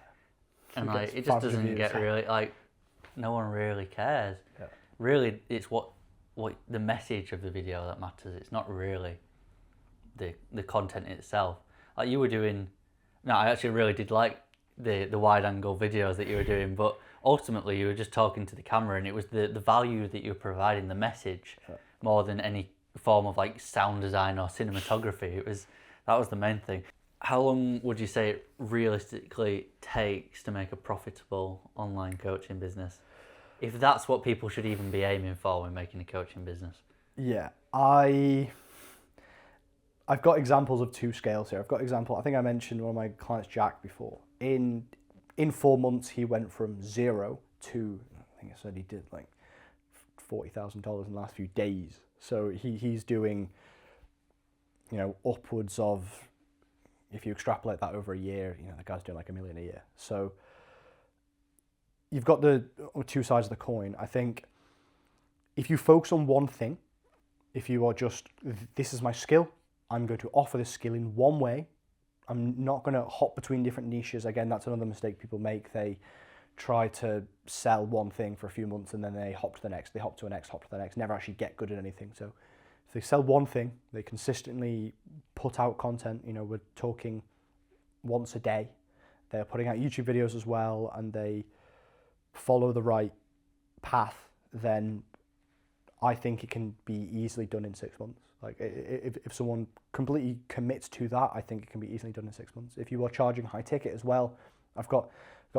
And like it just doesn't get really like no one really cares. Yeah. Really, it's what the message of the video that matters. It's not really the content itself. Like you were doing. No, I actually really did like the wide angle videos that you were doing, but ultimately you were just talking to the camera, and it was the value that you were providing, the message, more than any form of like sound design or cinematography. That was the main thing. How long would you say it realistically takes to make a profitable online coaching business? If that's what people should even be aiming for when making a coaching business. Yeah, I've got examples of 2 scales here. I think I mentioned one of my clients, Jack, before. In 4 months, he went from 0 to, I think I said he did like $40,000 in the last few days. So he's doing, upwards of, if you extrapolate that over a year, the guy's doing like $1 million a year. So you've got the 2 sides of the coin. I think if you focus on one thing, if you are just, this is my skill, I'm going to offer this skill in one way. I'm not going to hop between different niches. Again, that's another mistake people make. They try to sell one thing for a few months and then they hop to the next, hop to the next, never actually get good at anything. So if they sell one thing, they consistently put out content. We're talking once a day. They're putting out YouTube videos as well, and they follow the right path, then I think it can be easily done in 6 months. Like if someone completely commits to that, I think it can be easily done in 6 months. If you are charging high ticket as well, I've got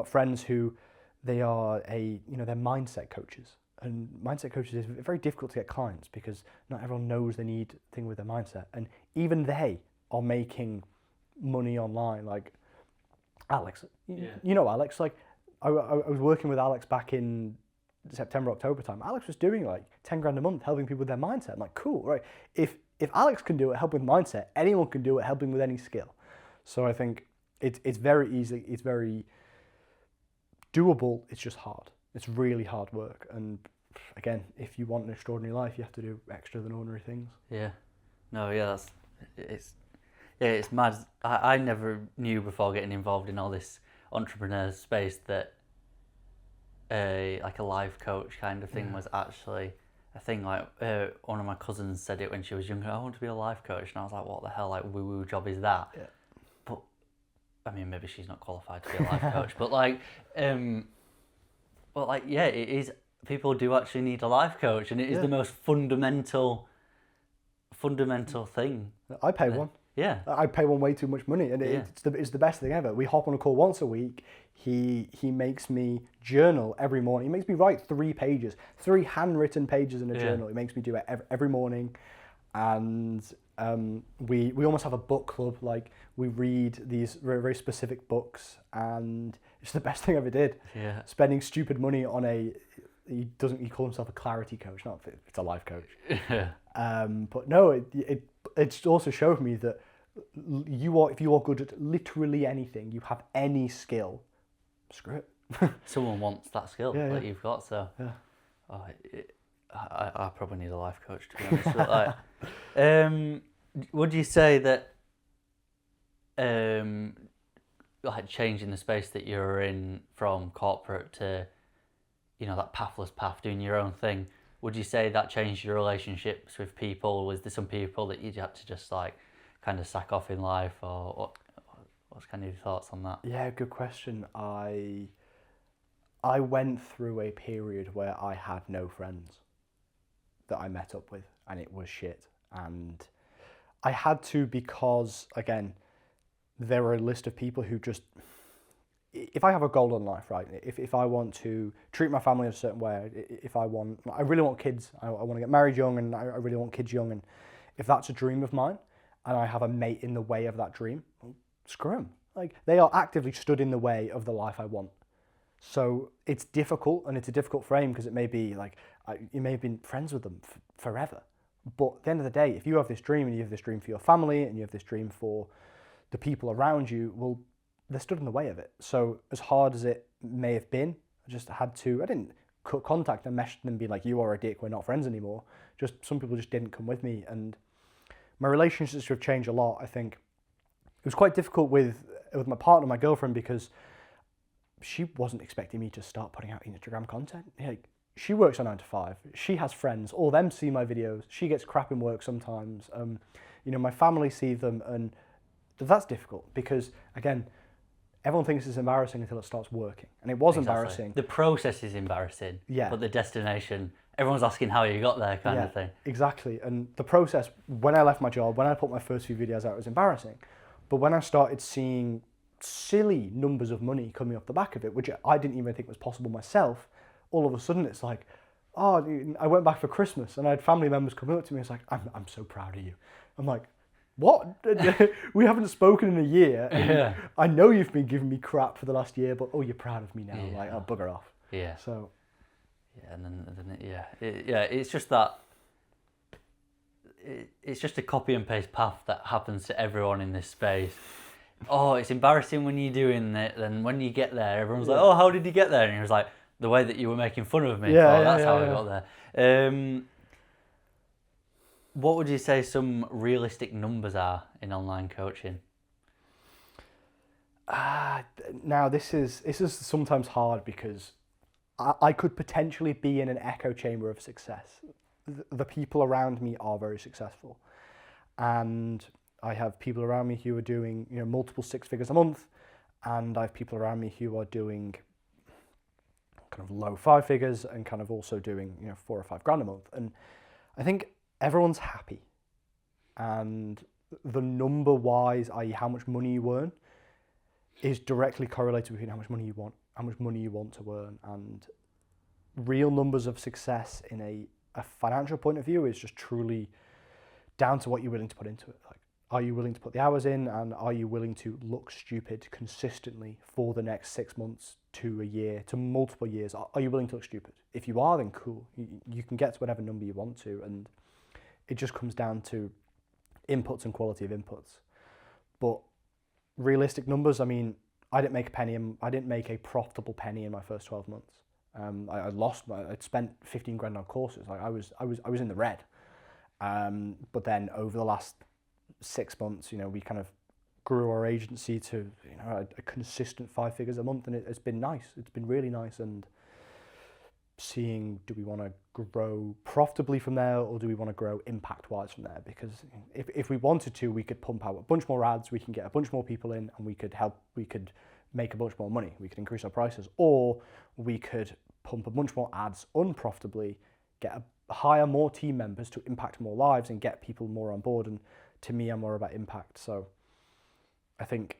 friends who they're mindset coaches, and mindset coaches is very difficult to get clients because not everyone knows they need a thing with their mindset, and even they are making money online. Like Alex, you know Alex, like I was working with Alex back in September, October time. Alex was doing like 10 grand a month helping people with their mindset. I'm like, cool, right? If Alex can do it, help with mindset, anyone can do it, helping with any skill. So I think it's very easy, it's very doable, it's just hard. It's really hard work. And again, if you want an extraordinary life, you have to do extra than ordinary things. Yeah. No, yeah, it's mad. I never knew before getting involved in all this entrepreneur space that like a life coach kind of thing was actually a thing. Like one of my cousins said it when she was younger, I want to be a life coach, and I was like, what the hell, like woo-woo job is that? Yeah. But I mean, maybe she's not qualified to be a life coach, but like yeah, it is. People do actually need a life coach, and it is the most fundamental thing. I pay one. Yeah. I pay one way too much money, and it's the best thing ever. We hop on a call once a week. He makes me journal every morning. He makes me write 3 pages, 3 handwritten pages in a journal. He makes me do it every morning, and we almost have a book club. Like we read these very, very specific books, and it's the best thing I ever did. Yeah. Spending stupid money on he calls himself a clarity coach. Not it's a life coach. Yeah. But no, it also showed me that if you are good at literally anything, you have any skill, screw it. Someone wants that skill that you've got, so I probably need a life coach, to be honest. But like, would you say that like changing the space that you're in from corporate to, you know, that pathless path, doing your own thing, would you say that changed your relationships with people? Was there some people that you had to just like kind of sack off in life, or what's kind of your thoughts on that? Yeah, good question. I went through a period where I had no friends that I met up with, and it was shit. And I had to, because again, there were a list of people who just, if I have a goal in life, right, if I want to treat my family in a certain way, I really want kids, I want to get married young, and I really want kids young, and if that's a dream of mine, and I have a mate in the way of that dream, well, screw them. Like, they are actively stood in the way of the life I want. So it's difficult, and it's a difficult frame, because it may be like, you may have been friends with them forever, but at the end of the day, if you have this dream, and you have this dream for your family, and you have this dream for the people around you, well, they stood in the way of it. So as hard as it may have been, I didn't cut contact and message them and be like, you are a dick, we're not friends anymore. Just some people just didn't come with me, and my relationships have changed a lot. I think it was quite difficult with my partner, my girlfriend, because she wasn't expecting me to start putting out Instagram content. Like, she works a 9 to 5. She has friends. All them see my videos. She gets crap in work sometimes. My family see them, and that's difficult because, again, everyone thinks it's embarrassing until it starts working. And it was embarrassing. The process is embarrassing. Yeah. But the destination, everyone's asking how you got there kind of thing. Exactly. And the process, when I left my job, when I put my first few videos out, it was embarrassing. But when I started seeing silly numbers of money coming off the back of it, which I didn't even think was possible myself, all of a sudden it's like, oh, I went back for Christmas and I had family members coming up to me. It's like, I'm so proud of you. I'm like, what? We haven't spoken in a year. And I know you've been giving me crap for the last year, but you're proud of me now. Yeah. Like, oh, bugger off. Yeah. So. Yeah, and then it's just that. It's just a copy and paste path that happens to everyone in this space. Oh, it's embarrassing when you're doing it. Then when you get there, everyone's like, "Oh, how did you get there?" And he was like, "The way that you were making fun of me." That's how I got there. What would you say some realistic numbers are in online coaching? Now this is sometimes hard because I could potentially be in an echo chamber of success. The people around me are very successful, and I have people around me who are doing multiple 6 figures a month, and I have people around me who are doing kind of low 5 figures and kind of also doing 4 or 5 grand a month. And I think everyone's happy, and the number wise, i.e. how much money you earn, is directly correlated between how much money you want to earn. And real numbers of success in a financial point of view is just truly down to what you're willing to put into it. Like, are you willing to put the hours in, and are you willing to look stupid consistently for the next 6 months to a year to multiple years? Are you willing to look stupid? If you are, then cool. You can get to whatever number you want to, and it just comes down to inputs and quality of inputs. But realistic numbers, I mean, I didn't make a penny. I didn't make a profitable penny in my first 12 months. I'd spent 15 grand on courses. Like I was in the red. But then over the last 6 months, we kind of grew our agency to a consistent 5 figures a month, and it's been nice. It's been really nice, and seeing, do we want to grow profitably from there, or do we want to grow impact wise from there? Because if we wanted to, we could pump out a bunch more ads, we can get a bunch more people in, and we could make a bunch more money. We could increase our prices, or we could pump a bunch more ads unprofitably, hire more team members to impact more lives and get people more on board. And to me, I'm more about impact. So I think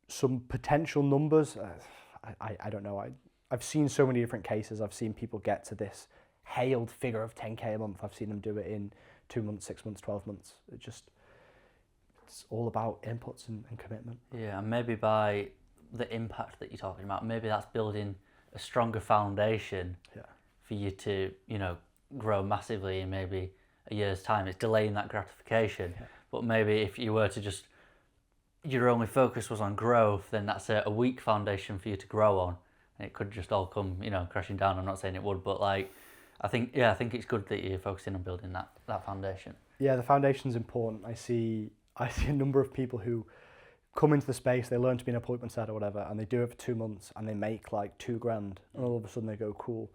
some potential numbers, I don't know. I've seen so many different cases. I've seen people get to this hailed figure of 10K a month. I've seen them do it in 2 months, 6 months, 12 months. It's all about inputs and commitment. Yeah, and maybe by the impact that you're talking about, maybe that's building a stronger foundation for you to, grow massively in maybe a year's time. It's delaying that gratification. Yeah. But maybe if you were to just, your only focus was on growth, then that's a weak foundation for you to grow on. And it could just all come, crashing down. I'm not saying it would, but I think it's good that you're focusing on building that foundation. Yeah, the foundation's important. I see a number of people who come into the space, they learn to be an appointment setter or whatever, and they do it for 2 months and they make like 2 grand, and all of a sudden they go, cool,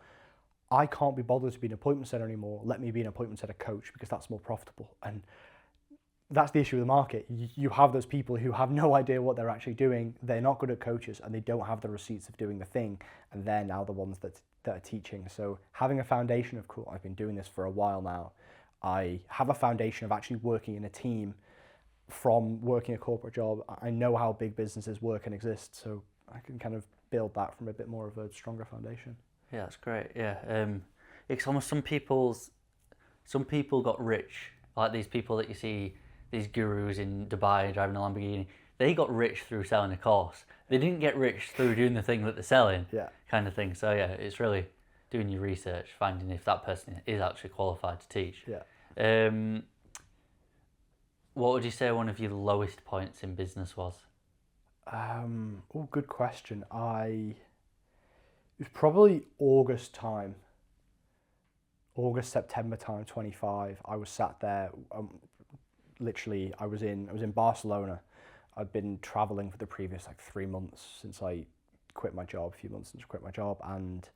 I can't be bothered to be an appointment setter anymore. Let me be an appointment setter coach because that's more profitable. And that's the issue with the market. You have those people who have no idea what they're actually doing. They're not good at coaches, and they don't have the receipts of doing the thing. And they're now the ones that are teaching. So having a foundation of, cool, I've been doing this for a while now. I have a foundation of actually working in a team from working a corporate job. I know how big businesses work and exist. So I can kind of build that from a bit more of a stronger foundation. Yeah, that's great. Yeah. It's almost some people got rich, like these people that you see, these gurus in Dubai driving a Lamborghini. They got rich through selling a course. They didn't get rich through doing the thing that they're selling, kind of thing. So yeah, it's really doing your research, finding if that person is actually qualified to teach. Yeah. What would you say one of your lowest points in business was? Good question. It was probably September time, 25. I was sat there. Literally, I was in Barcelona. I'd been traveling for the previous 3 months since I quit my job. A few months since I quit my job, and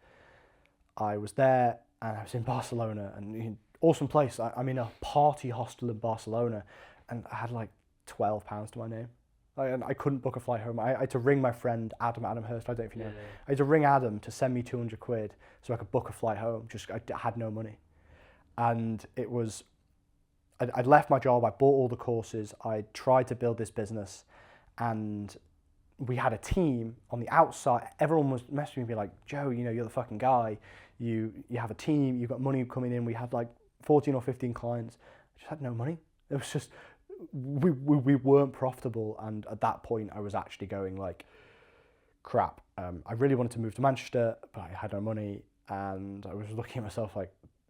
I was there, and I was in Barcelona, and awesome place. I'm in a party hostel in Barcelona, and I had £12 to my name. And I couldn't book a flight home. I had to ring my friend Adam Hurst. I don't know if you know. Yeah. I had to ring Adam to send me 200 quid so I could book a flight home. I had no money, and it was. I'd left my job. I bought all the courses. I tried to build this business, and we had a team on the outside. Everyone was messaging me, and be like, "Joe, you're the fucking guy. You have a team. You've got money coming in." We had 14 or 15 clients. I just had no money. It was just. We weren't profitable, and at that point I was actually going crap. I really wanted to move to Manchester, but I had no money, and I was looking at myself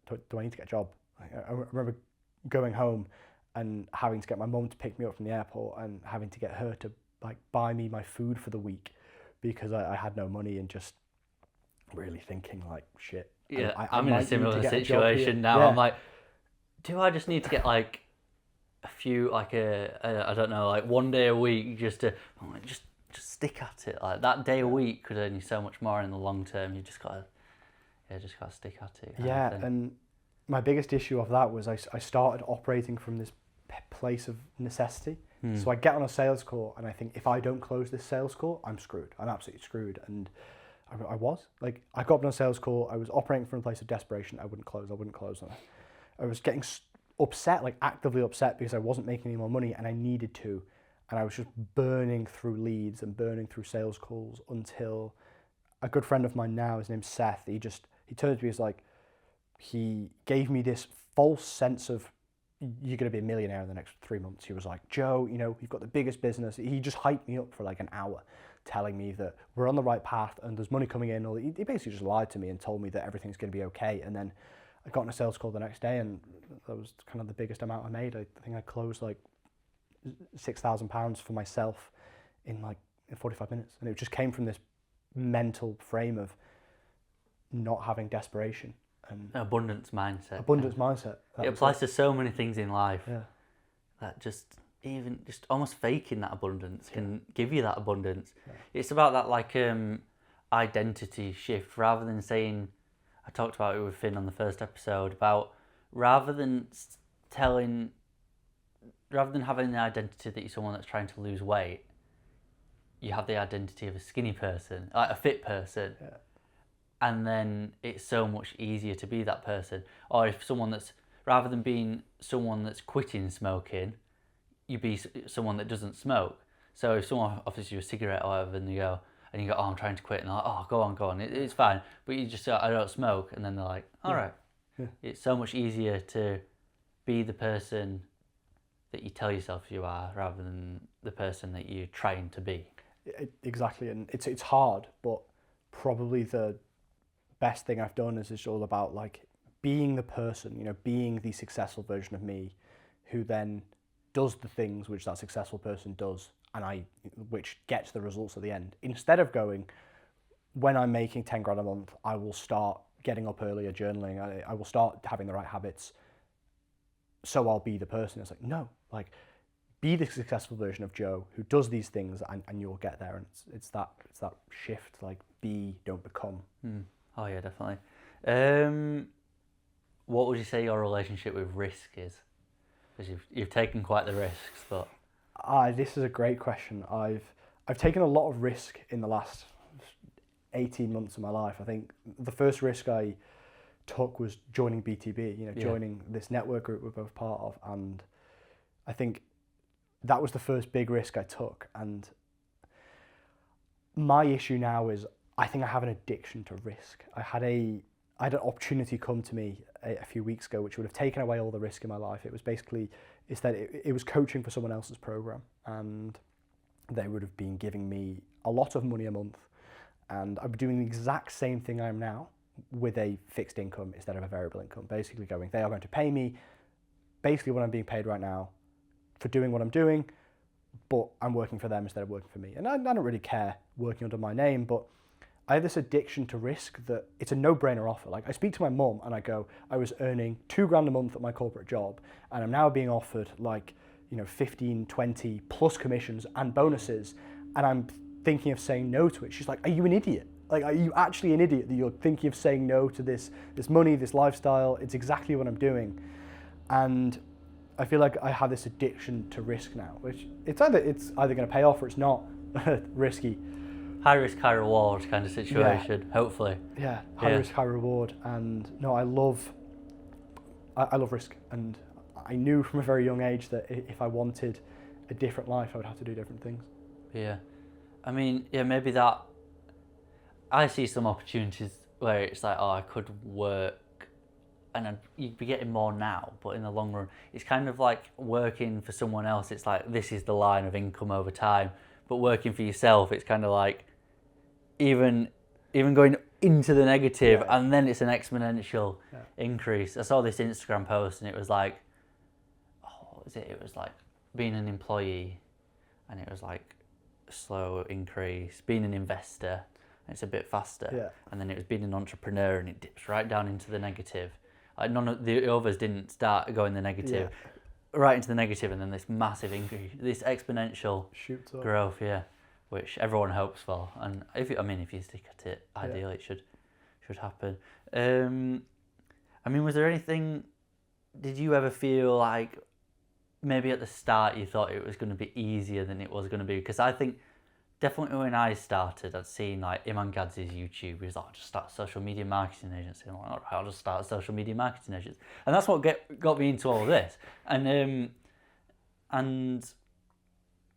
do I need to get a job? I remember going home and having to get my mum to pick me up from the airport, and having to get her to buy me my food for the week because I had no money, and just really thinking shit. Yeah, I'm in a similar situation now. Yeah. I'm like, do I just need to get a few I don't know, 1 day a week just to just stick at it. That day a week could earn you so much more in the long term. You just gotta stick at it. Yeah, and my biggest issue of that was I started operating from this place of necessity. So I get on a sales call and I think, if I don't close this sales call, I'm screwed. I'm absolutely screwed. And I was I got on a sales call. I was operating from a place of desperation. I wouldn't close. I was getting upset, actively upset, because I wasn't making any more money and I needed to, and I was just burning through leads and burning through sales calls until a good friend of mine now, his name's Seth, he turned to me, he gave me this false sense of you're going to be a millionaire in the next 3 months. He was like, Joe, you know, you've got the biggest business. He just hyped me up for like an hour, telling me that we're on the right path and there's money coming in. Or he basically just lied to me and told me that everything's going to be okay. And then I got on a sales call the next day, and that was kind of the biggest amount I made. I think I closed like £6,000 for myself in 45 minutes. And it just came from this mental frame of not having desperation and Abundance mindset. mindset. It applies to so many things in life. Yeah. That just almost faking that abundance can give you that abundance. Yeah. It's about that identity shift, rather than saying, I talked about it with Finn on the first episode, about rather than having the identity that you're someone that's trying to lose weight, you have the identity of a skinny person, like a fit person. Yeah. And then it's so much easier to be that person. Or if rather than being someone that's quitting smoking, you be someone that doesn't smoke. So if someone offers you a cigarette or whatever, and you go, oh, I'm trying to quit, and they're like, oh, go on, it's fine. But you just say, I don't smoke, and then they're like, all right. Yeah. It's so much easier to be the person that you tell yourself you are, rather than the person that you're trying to be. Exactly, and it's hard, but probably the best thing I've done is it's all about being the person, being the successful version of me, who then does the things which that successful person does, and which gets the results at the end. Instead of going, when I'm making 10 grand a month, I will start getting up earlier, journaling, I will start having the right habits, so I'll be the person. It's no, be the successful version of Joe who does these things, and you'll get there. And it's that shift, be, don't become. Oh yeah, definitely. What would you say your relationship with risk is? Because you've taken quite the risks, but this is a great question. I've taken a lot of risk in the last 18 months of my life. I think the first risk I took was joining BTB, joining this network group we're both part of, and I think that was the first big risk I took. And my issue now is, I think I have an addiction to risk. I had an opportunity come to me a few weeks ago, which would have taken away all the risk in my life. It was basically, it was coaching for someone else's program, and they would have been giving me a lot of money a month, and I'd be doing the exact same thing I am now with a fixed income instead of a variable income. Basically going, they are going to pay me basically what I'm being paid right now for doing what I'm doing, but I'm working for them instead of working for me. And I don't really care working under my name, but I have this addiction to risk that it's a no-brainer offer. I speak to my mum and I go, I was earning 2 grand a month at my corporate job, and I'm now being offered 15, 20 plus commissions and bonuses, and I'm thinking of saying no to it. She's like, are you an idiot? Are you actually an idiot that you're thinking of saying no to this money, this lifestyle? It's exactly what I'm doing. And I feel like I have this addiction to risk now, which it's either going to pay off or it's not. Risky. High risk, high reward kind of situation, hopefully. Yeah, high risk, high reward. And no, I love risk. And I knew from a very young age that if I wanted a different life, I would have to do different things. Yeah. I mean, maybe that, I see some opportunities where it's I could work, and you'd be getting more now, but in the long run, it's kind of like working for someone else. It's this is the line of income over time. But working for yourself, it's kind of even going into the negative, and then it's an exponential increase. I saw this Instagram post, and it was what was it? It was being an employee, and it was a slow increase. Being an investor, and it's a bit faster. Yeah. And then it was being an entrepreneur, and it dips right down into the negative. None of the others didn't start going the negative. Yeah. Right into the negative, and then this massive increase, this exponential growth, which everyone hopes for. And if you stick at it, ideally it should happen. Was there anything? Did you ever feel maybe at the start you thought it was going to be easier than it was going to be? Because I think definitely when I started, I'd seen Iman Gadzhi's YouTube. He was I'll just start a social media marketing agency. I'm all right, I'll just start a social media marketing agency. And that's what got me into all of this. And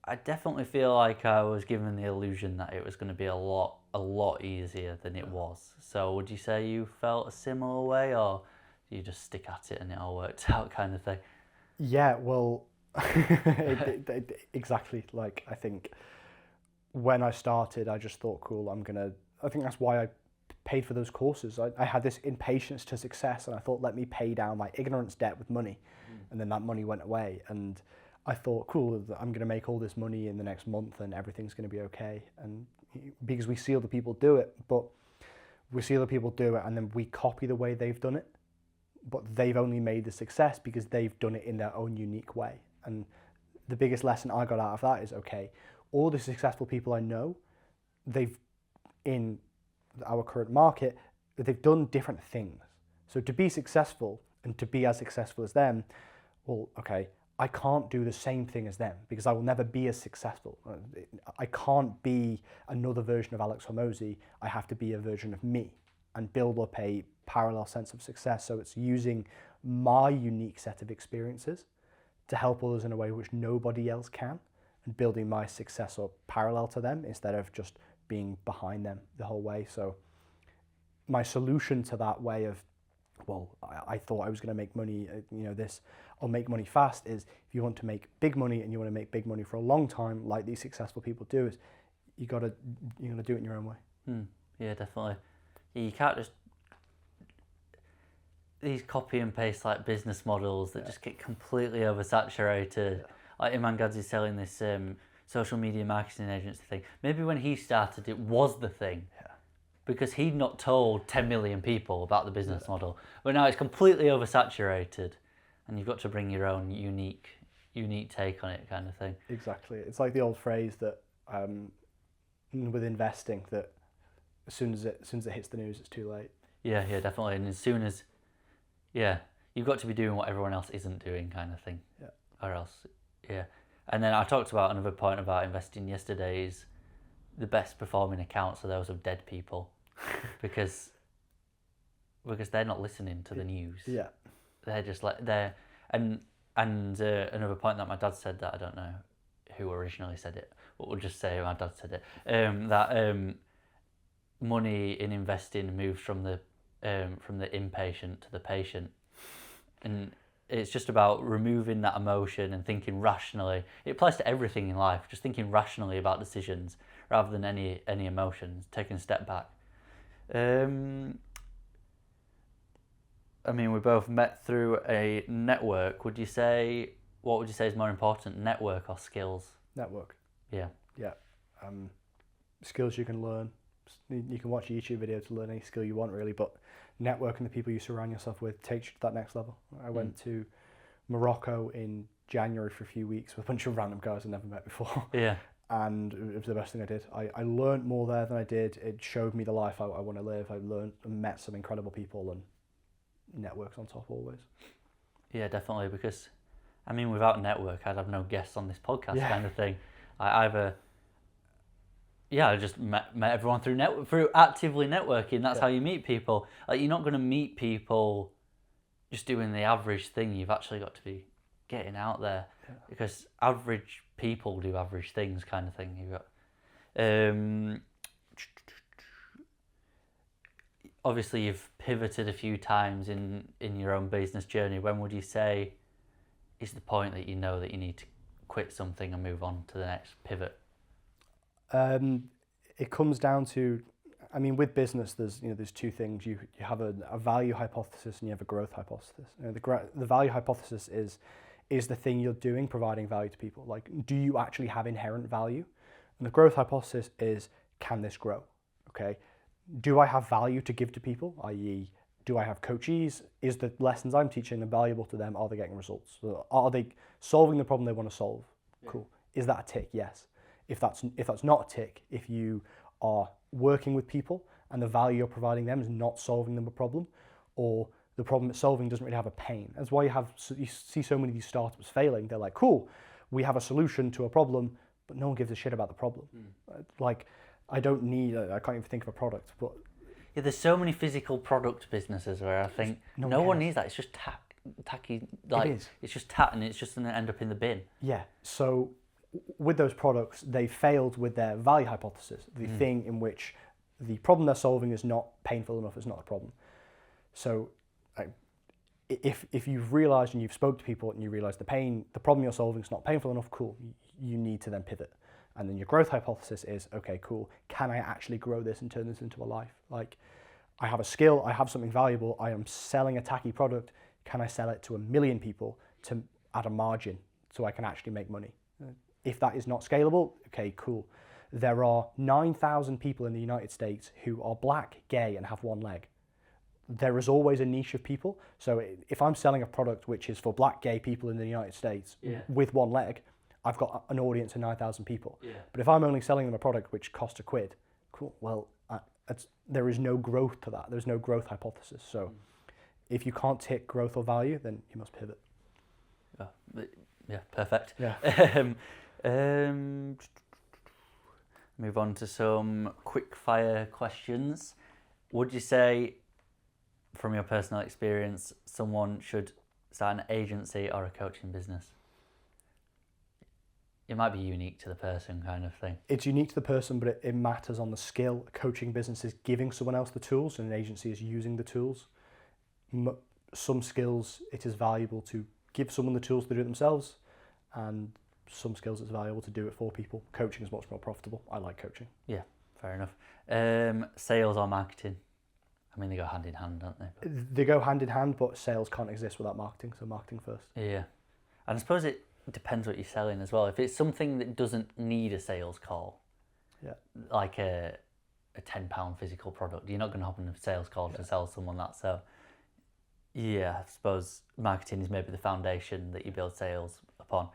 I definitely feel like I was given the illusion that it was going to be a lot easier than it was. So would you say you felt a similar way, or do you just stick at it and it all worked out kind of thing? Yeah, well, exactly. Like, I think when I started, I just thought, cool, I think that's why I paid for those courses. I had this impatience to success, and I thought, let me pay down my ignorance debt with money. And then that money went away. And I thought, cool, I'm going to make all this money in the next month and everything's going to be okay. And because we see other people do it, but we see other people do it and then we copy the way they've done it. But they've only made the success because they've done it in their own unique way. And the biggest lesson I got out of that is, okay, all the successful people I know, they've, in our current market, they've done different things. So to be successful and to be as successful as them, well, okay, I can't do the same thing as them because I will never be as successful. I can't be another version of Alex Hormozy. I have to be a version of me and build up a parallel sense of success. So it's using my unique set of experiences to help others in a way which nobody else can, and building my success up parallel to them instead of just being behind them the whole way. So my solution to that way of, well, I thought I was going to make money, I'll make money fast, is if you want to make big money and you want to make big money for a long time, like these successful people do, is you gotta do it in your own way. Yeah, definitely. You can't just these copy and paste like business models that just get completely oversaturated. Like Iman Gadzhi's selling this social media marketing agency thing. Maybe when he started, it was the thing. Because he'd not told 10 million people about the business model. But now it's completely oversaturated and you've got to bring your own unique take on it, kind of thing. Exactly. It's like the old phrase that with investing, that as soon as it hits the news, it's too late. Yeah, definitely. And as soon as, you've got to be doing what everyone else isn't doing, kind of thing. Yeah. Or else, And then I talked about another point about investing yesterday is the best performing accounts are those of dead people. because they're not listening to the news. Yeah, they're just like and another point that my dad said, that I don't know who originally said it, but we'll just say my dad said it. That money in investing moves from the impatient to the patient, and it's just about removing that emotion and thinking rationally. It applies to everything in life. Just thinking rationally about decisions rather than any emotions. Taking a step back. I mean, we both met through a network. What would you say is more important, network or skills? Network. Yeah. Skills you can learn. You can watch a YouTube video to learn any skill you want, really, but networking the people you surround yourself with takes you to that next level. I went to Morocco in January for a few weeks with a bunch of random guys I'd never met before. Yeah. And it was the best thing I did. I learned more there than I did. It showed me the life I want to live. I learned and met some incredible people, and networks on top always. Yeah, definitely, because, I mean, without network, I'd have no guests on this podcast, kind of thing. I just met everyone through actively networking. That's how you meet people. Like, you're not going to meet people just doing the average thing. You've actually got to be getting out there, because average people do average things, kind of thing. You've got, obviously you've pivoted a few times in your own business journey. When would you say is the point that you know that you need to quit something and move on to the next pivot? It comes down to, I mean, with business, there's two things. You have a value hypothesis and you have a growth hypothesis. The value hypothesis is the thing you're doing providing value to people. Like, do you actually have inherent value? And the growth hypothesis is, can this grow? Okay. Do I have value to give to people? I.e., do I have coachees? Is the lessons I'm teaching them valuable to them? Are they getting results? So are they solving the problem they want to solve? Yeah. Cool. Is that a tick? Yes. If that's not a tick, if you are working with people and the value you're providing them is not solving them a problem, or the problem it's solving doesn't really have a pain. That's why you see so many of these startups failing. They're like, cool, we have a solution to a problem, but no one gives a shit about the problem. Like, I can't even think of a product, but... Yeah, there's so many physical product businesses where I think no one needs that. It's just tacky, like, it's just tat, and it's just going to end up in the bin. Yeah, so with those products, they failed with their value hypothesis, the thing in which the problem they're solving is not painful enough, it's not a problem. So if you've realised and you've spoke to people and you realise the problem you're solving is not painful enough, cool, you need to then pivot. And then your growth hypothesis is, okay, cool, can I actually grow this and turn this into a life? Like, I have a skill, I have something valuable, I am selling a tacky product, can I sell it to 1 million people at a margin so I can actually make money? If that is not scalable, okay, cool. There are 9,000 people in the United States who are black, gay, and have one leg. There is always a niche of people. So if I'm selling a product which is for black, gay people in the United States with one leg, I've got an audience of 9,000 people. Yeah. But if I'm only selling them a product which costs £1, cool, well, there is no growth to that. There's no growth hypothesis. So if you can't take growth or value, then you must pivot. Yeah, perfect. Yeah. Move on to some quick fire questions. Would you say, from your personal experience, someone should start an agency or a coaching business? It might be unique to the person, kind of thing. It's unique to the person, but it matters on the skill. A coaching business is giving someone else the tools, and an agency is using the tools. Some skills, it is valuable to give someone the tools to do it themselves, and some skills it's valuable to do it for people. Coaching is much more profitable. I like coaching. Yeah, fair enough. Sales or marketing? I mean, they go hand in hand, don't they? They go hand in hand, but sales can't exist without marketing, so marketing first. Yeah. And I suppose it depends what you're selling as well. If it's something that doesn't need a sales call, like a £10 physical product, you're not going to hop on a sales call to sell someone that. So, yeah, I suppose marketing is maybe the foundation that you build sales upon.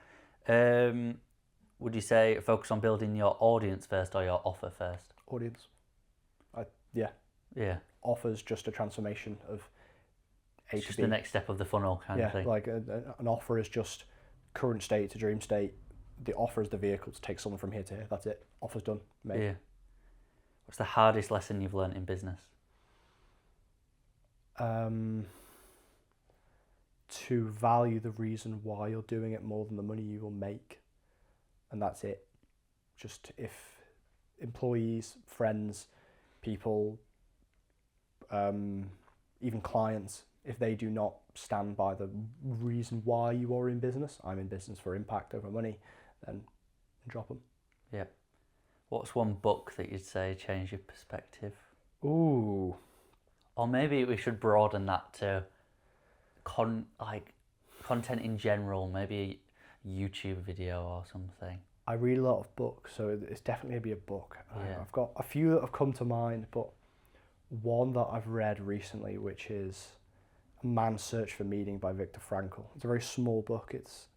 Would you say focus on building your audience first or your offer first? Audience. Yeah. Offer's just a transformation of A It's to just B. the next step of the funnel kind of thing. Like an offer is just current state to dream state. The offer is the vehicle to take someone from here to here. That's it. Offer's done. Made. Yeah. What's the hardest lesson you've learnt in business? To value the reason why you're doing it more than the money you will make. And that's it. Just if employees, friends, people, even clients, if they do not stand by the reason why you are in business, I'm in business for impact over money, then drop them. Yeah. What's one book that you'd say changed your perspective? Ooh. Or maybe we should broaden that to content in general, maybe a YouTube video or something. I read a lot of books, so it's definitely going to be a book. Yeah. I've got a few that have come to mind, but one that I've read recently, which is A Man's Search for Meaning by Viktor Frankl. It's a very small book. It's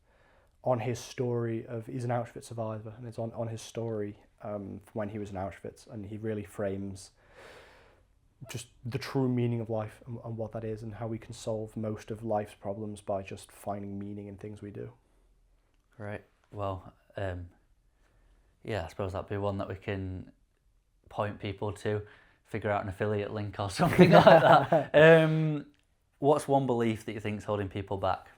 on his story of, he's an Auschwitz survivor, and it's on his story from when he was in Auschwitz, and he really frames just the true meaning of life and what that is, and how we can solve most of life's problems by just finding meaning in things we do. Great. Well, yeah, I suppose that'd be one that we can point people to, figure out an affiliate link or something like that. What's one belief that you think's holding people back?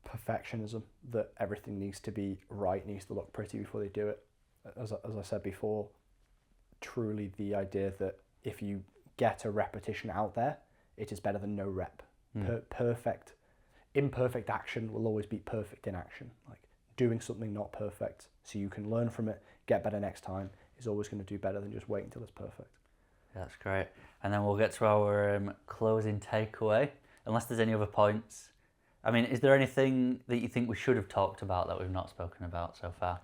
Perfectionism, that everything needs to be right, needs to look pretty before they do it. As I said before, truly the idea that if you get a repetition out there, it is better than no rep. Imperfect action will always beat perfect inaction. Like doing something not perfect so you can learn from it, get better next time, is always going to do better than just waiting until it's perfect. That's great. And then we'll get to our closing takeaway, unless there's any other points. I mean, is there anything that you think we should have talked about that we've not spoken about so far?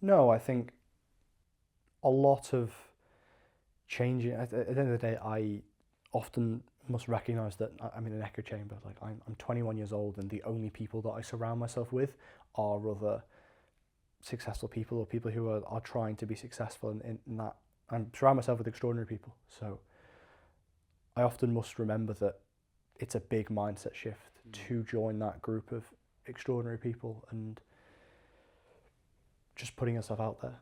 No, I think a lot of changing, at the end of the day, I often must recognise that I'm in an echo chamber. Like I'm 21 years old, and the only people that I surround myself with are other successful people, or people who are trying to be successful in that. I'm surround myself with extraordinary people. So I often must remember that it's a big mindset shift to join that group of extraordinary people and just putting yourself out there.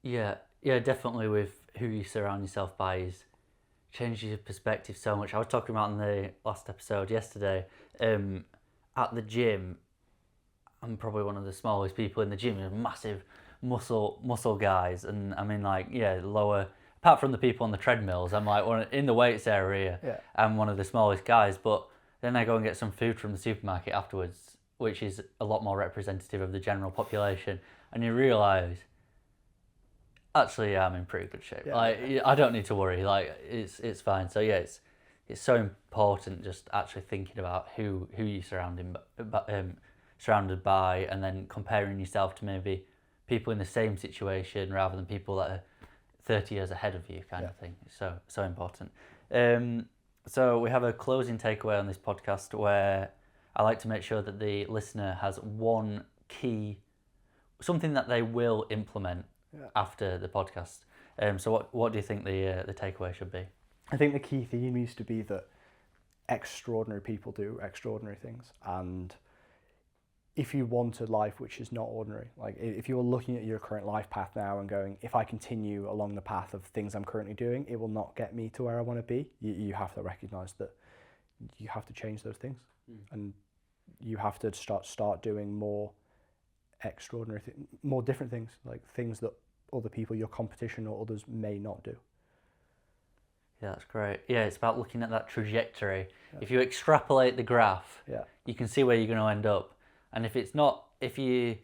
Yeah, definitely with who you surround yourself by changes your perspective so much. I was talking about in the last episode yesterday, at the gym, I'm probably one of the smallest people in the gym. There's massive muscle guys, and I mean, like, yeah, lower apart from the people on the treadmills, I'm like in the weights area. Yeah. I'm one of the smallest guys, but then I go and get some food from the supermarket afterwards, which is a lot more representative of the general population, and you realise, actually, I'm in pretty good shape. Yeah. Like, I don't need to worry. Like, it's fine. So yeah, it's so important just actually thinking about who you're surrounded by, and then comparing yourself to maybe people in the same situation rather than people that are 30 years ahead of you, kind of thing. It's so important. So we have a closing takeaway on this podcast where I like to make sure that the listener has one key, something that they will implement after the podcast. So what do you think the takeaway should be? I think the key theme needs to be that extraordinary people do extraordinary things, and if you want a life which is not ordinary, like if you're looking at your current life path now and going, if I continue along the path of things I'm currently doing, it will not get me to where I want to be, you have to recognise that you have to change those things, and you have to start doing more extraordinary more different things, like things that other people, your competition or others, may not do. Yeah, that's great. Yeah, it's about looking at that trajectory. Yeah. If you extrapolate the graph, you can see where you're going to end up. And if it's not, if you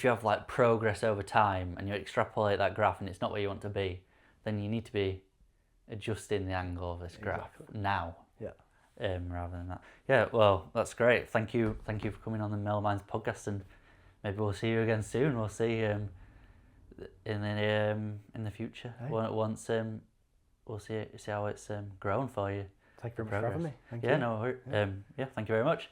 have like progress over time and you extrapolate that graph and it's not where you want to be, then you need to be adjusting the angle of this graph now. Yeah. Rather than that. Yeah. Well, that's great. Thank you for coming on the Mellor Minds podcast, and maybe we'll see you again soon. We'll see in the future. Hey. Once we'll see how it's grown for you. Thank you very much for having me. Thank you. No, thank you very much.